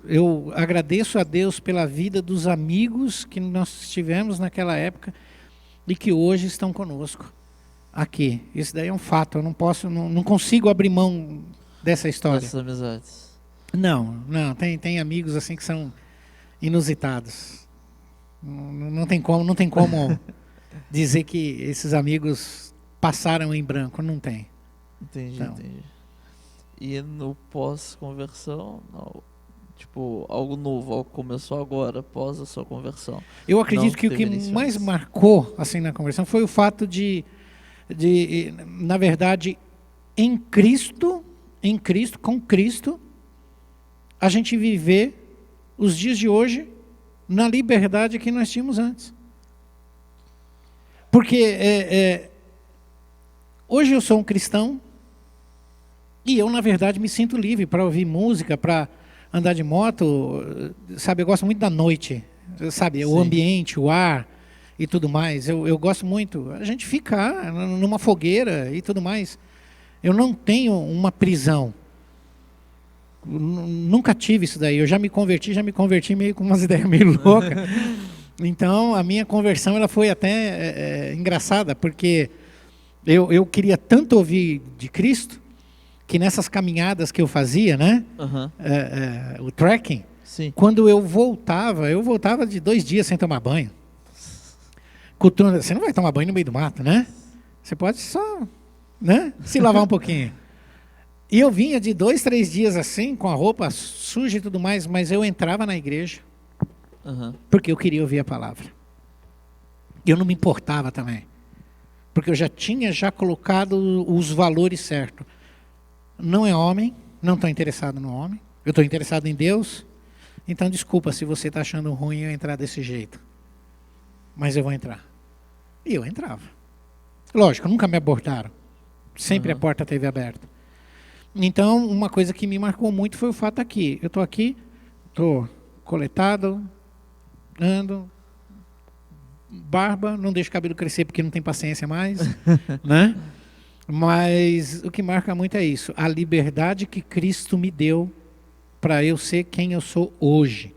S2: Eu agradeço a Deus pela vida dos amigos que nós tivemos naquela época e que hoje estão conosco aqui. Isso daí é um fato. Eu não consigo abrir mão dessa história.
S1: Essas amizades.
S2: Não. Tem amigos assim que são inusitados. Não tem como dizer que esses amigos passaram em branco. Não tem.
S1: Entendi. E no pós-conversão, tipo, algo novo, algo que começou agora, após a sua conversão.
S2: Eu acredito que o que mais marcou assim na conversão foi o fato de na verdade, em Cristo, com Cristo, a gente viver os dias de hoje na liberdade que nós tínhamos antes. Porque hoje eu sou um cristão e eu, na verdade, me sinto livre para ouvir música, para andar de moto, sabe? Eu gosto muito da noite, sabe? Sim. O ambiente, o ar e tudo mais. Eu gosto muito. A gente fica numa fogueira e tudo mais. Eu não tenho uma prisão. Nunca tive isso daí. Eu já me converti meio com umas ideias meio loucas. Então, a minha conversão ela foi até engraçada, porque eu queria tanto ouvir de Cristo, que nessas caminhadas que eu fazia, né? O trekking,
S1: sim.
S2: Quando eu voltava de 2 dias sem tomar banho. Você não vai tomar banho no meio do mato, né? Você pode só, né, se lavar um pouquinho. E eu vinha de 2, 3 dias assim, com a roupa suja e tudo mais, mas eu entrava na igreja, porque eu queria ouvir a palavra. Eu não me importava também, porque eu já tinha colocado os valores certos. Não é homem, não estou interessado no homem, eu estou interessado em Deus, então desculpa se você está achando ruim eu entrar desse jeito, mas eu vou entrar. E eu entrava. Lógico, nunca me abordaram, sempre a porta esteve aberta. Então, uma coisa que me marcou muito foi o fato aqui, eu estou aqui, estou coletado, ando, barba, não deixo o cabelo crescer porque não tem paciência mais, né? Mas o que marca muito é isso, a liberdade que Cristo me deu para eu ser quem eu sou hoje,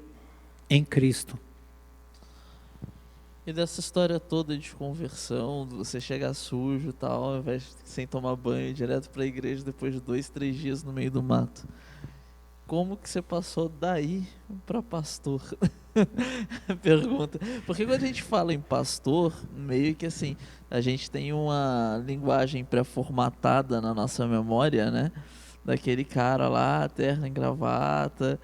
S2: em Cristo.
S1: E dessa história toda de conversão, você chegar sujo e tal, ao invés de sem tomar banho, direto para a igreja depois de 2, 3 dias no meio do mato. Como que você passou daí para pastor? Pergunta. Porque quando a gente fala em pastor, meio que assim, a gente tem uma linguagem pré-formatada na nossa memória, né? Daquele cara lá, terno e gravata,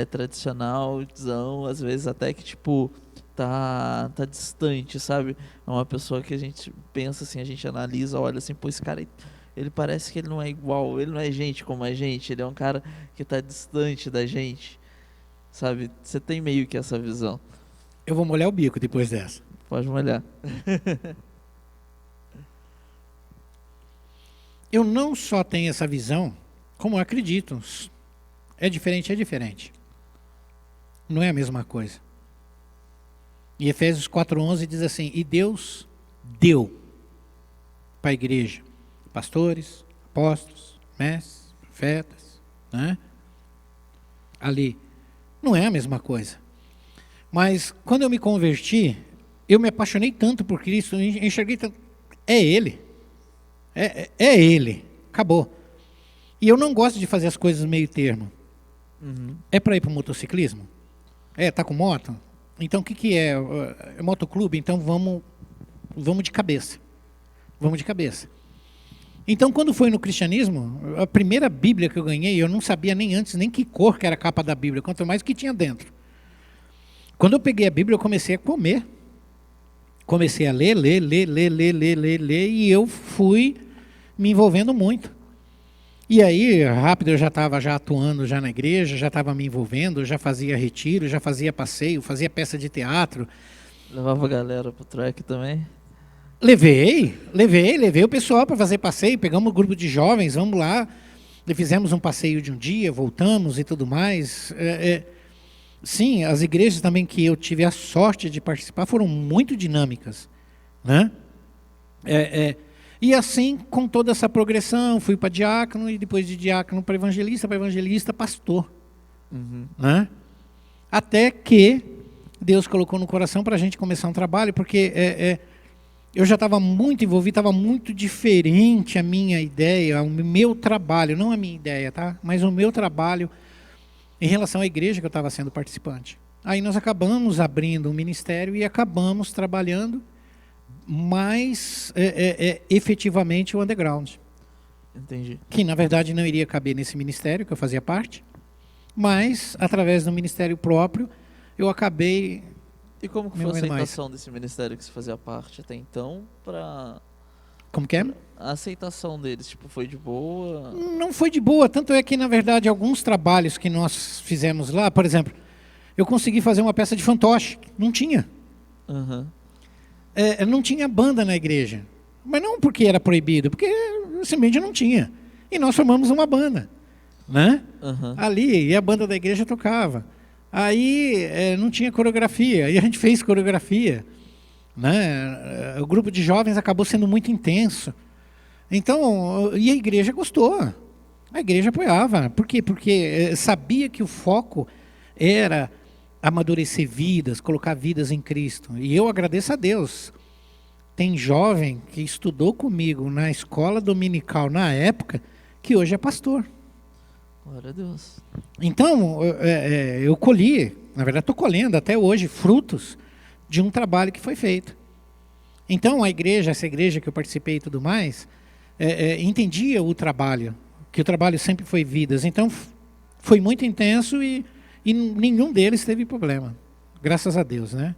S1: tradicionalzão, às vezes até que tipo tá distante, sabe? É uma pessoa que a gente pensa assim, a gente analisa, olha assim, pô, esse cara, ele parece que ele não é igual, ele não é gente como a gente, ele é um cara que tá distante da gente, sabe? Você tem meio que essa visão.
S2: Eu vou molhar o bico depois dessa.
S1: Pode molhar.
S2: Eu não só tenho essa visão, como eu acredito. É diferente, é diferente. Não é a mesma coisa. E Efésios 4:11 diz assim: e Deus deu para a igreja pastores, apóstolos, mestres, profetas, né? Ali. Não é a mesma coisa. Mas quando eu me converti, eu me apaixonei tanto por Cristo, enxerguei tanto. É Ele. É Ele. Acabou. E eu não gosto de fazer as coisas meio termo.
S1: Uhum.
S2: É para ir para o motociclismo? Tá com moto? Então o que é? É motoclube? Então vamos de cabeça. Vamos de cabeça. Então quando foi no cristianismo, a primeira Bíblia que eu ganhei, eu não sabia nem antes nem que cor que era a capa da Bíblia, quanto mais o que tinha dentro. Quando eu peguei a Bíblia, eu comecei a comer. Comecei a ler, e eu fui me envolvendo muito. E aí, rápido, eu já estava atuando já na igreja, já estava me envolvendo, já fazia retiro, já fazia passeio, fazia peça de teatro.
S1: Levava a galera pro track também?
S2: Levei o pessoal para fazer passeio, pegamos um grupo de jovens, vamos lá, e fizemos um passeio de um dia, voltamos e tudo mais. Sim, as igrejas também que eu tive a sorte de participar foram muito dinâmicas, né? E assim, com toda essa progressão, fui para diácono, e depois de diácono para evangelista, pastor.
S1: Uhum.
S2: Né? Até que Deus colocou no coração para a gente começar um trabalho, porque eu já estava muito envolvido, estava muito diferente a minha ideia, o meu trabalho, não a minha ideia, tá? Mas o meu trabalho em relação à igreja que eu estava sendo participante. Aí nós acabamos abrindo um ministério e acabamos trabalhando mais efetivamente o underground.
S1: Entendi.
S2: Que na verdade não iria caber nesse ministério que eu fazia parte, mas através do ministério próprio eu acabei.
S1: E como que foi a aceitação desse ministério que você fazia parte até então para...
S2: Como que é?
S1: A aceitação deles, tipo, foi de boa?
S2: Não foi de boa, tanto é que na verdade alguns trabalhos que nós fizemos lá, por exemplo, eu consegui fazer uma peça de fantoche, não tinha.
S1: Uhum.
S2: Não tinha banda na igreja. Mas não porque era proibido, porque simplesmente não tinha. E nós formamos uma banda, né?
S1: Uhum.
S2: Ali, e a banda da igreja tocava. Aí não tinha coreografia, e a gente fez coreografia, né? O grupo de jovens acabou sendo muito intenso. Então, e a igreja gostou. A igreja apoiava. Por quê? Porque sabia que o foco era amadurecer vidas, colocar vidas em Cristo. E eu agradeço a Deus. Tem jovem que estudou comigo na escola dominical na época, que hoje é pastor.
S1: Glória a Deus.
S2: Então, eu colhi, na verdade estou colhendo até hoje, frutos de um trabalho que foi feito. Então, a igreja, essa igreja que eu participei e tudo mais, entendia o trabalho, que o trabalho sempre foi vidas. Então, foi muito intenso e nenhum deles teve problema. Graças a Deus, né?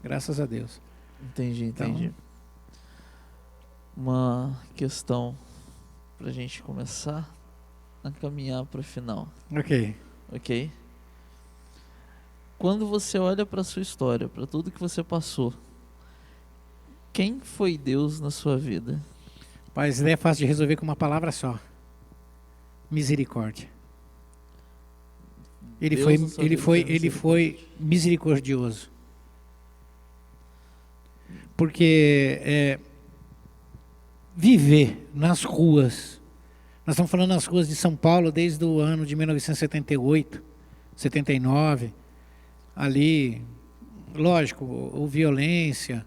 S2: Graças a Deus.
S1: Entendi. Então, uma questão para a gente começar a caminhar para o final. Ok? Quando você olha para a sua história, para tudo que você passou, quem foi Deus na sua vida?
S2: Mas é fácil de resolver com uma palavra só: misericórdia. Ele foi misericordioso. Porque viver nas ruas, nós estamos falando nas ruas de São Paulo desde o ano de 1978, 79, ali, lógico, ou violência,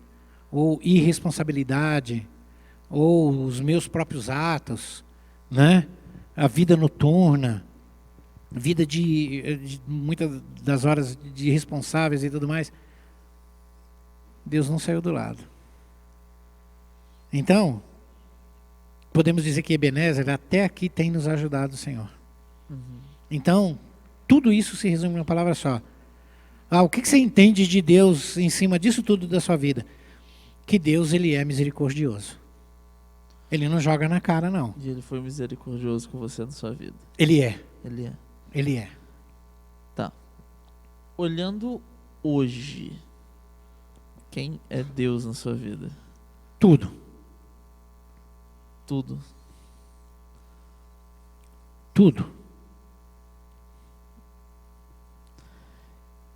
S2: ou irresponsabilidade, ou os meus próprios atos, né? A vida noturna, vida de muitas das horas de irresponsáveis e tudo mais. Deus não saiu do lado. Então, podemos dizer que Ebenezer até aqui tem nos ajudado o Senhor.
S1: Uhum.
S2: Então, tudo isso se resume em uma palavra só: O que você entende de Deus em cima disso tudo da sua vida? Que Deus, ele é misericordioso. Ele não joga na cara, não.
S1: E ele foi misericordioso com você na sua vida.
S2: Ele é.
S1: Ele é.
S2: Ele é.
S1: Tá. Olhando hoje, quem é Deus na sua vida?
S2: Tudo.
S1: Tudo.
S2: Tudo.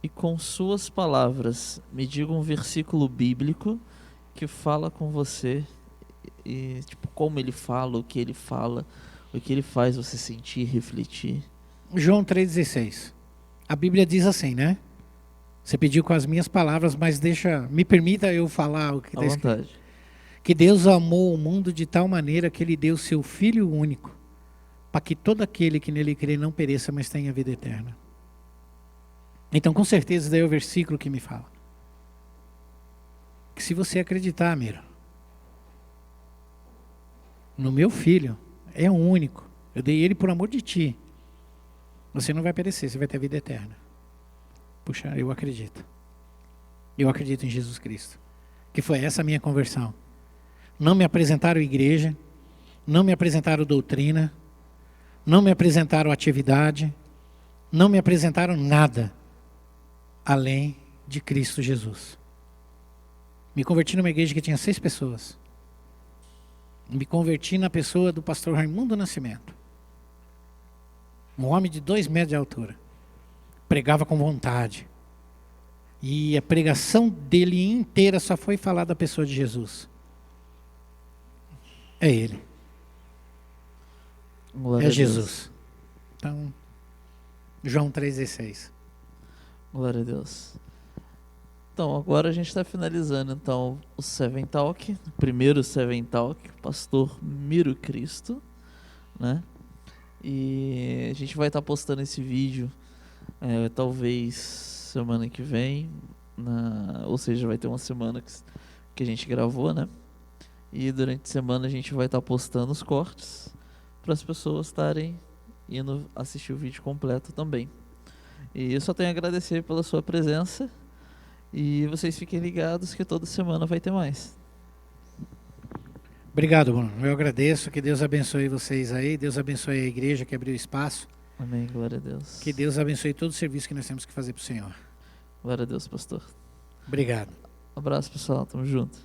S1: E com suas palavras, me diga um versículo bíblico que fala com você e tipo como ele fala, o que ele fala, o que ele faz você sentir, refletir.
S2: João 3,16. A Bíblia diz assim, né? Você pediu com as minhas palavras, mas me permita eu falar o que
S1: À
S2: está escrito.
S1: vontade.
S2: Que Deus amou o mundo de tal maneira que ele deu seu Filho único, para que todo aquele que nele crê não pereça, mas tenha vida eterna. Então, com certeza, daí é o versículo que me fala. Que se você acreditar, Miro, no meu Filho, é o único, eu dei ele por amor de ti, você não vai perecer, você vai ter vida eterna. Puxa, eu acredito. Eu acredito em Jesus Cristo. Que foi essa a minha conversão. Não me apresentaram igreja, não me apresentaram doutrina, não me apresentaram atividade, não me apresentaram nada além de Cristo Jesus. Me converti numa igreja que tinha 6 pessoas. Me converti na pessoa do pastor Raimundo Nascimento. Um homem de 2 metros de altura. Pregava com vontade. E a pregação dele inteira só foi falar da pessoa de Jesus. É ele.
S1: Glória
S2: É
S1: a Deus.
S2: Jesus. Então, João 3,16.
S1: Glória a Deus. Então, agora a gente está finalizando então o Seven Talk, o primeiro Seven Talk, pastor Miro Cristo, né? E a gente vai estar postando esse vídeo talvez semana que vem, ou seja, vai ter uma semana que a gente gravou, né? E durante a semana a gente vai estar postando os cortes para as pessoas estarem indo assistir o vídeo completo também. E eu só tenho a agradecer pela sua presença. E vocês fiquem ligados que toda semana vai ter mais.
S2: Obrigado, Bruno. Eu agradeço. Que Deus abençoe vocês aí. Deus abençoe a igreja que abriu espaço.
S1: Amém, glória a Deus.
S2: Que Deus abençoe todo o serviço que nós temos que fazer para o Senhor.
S1: Glória a Deus, pastor.
S2: Obrigado.
S1: Abraço, pessoal. Tamo junto.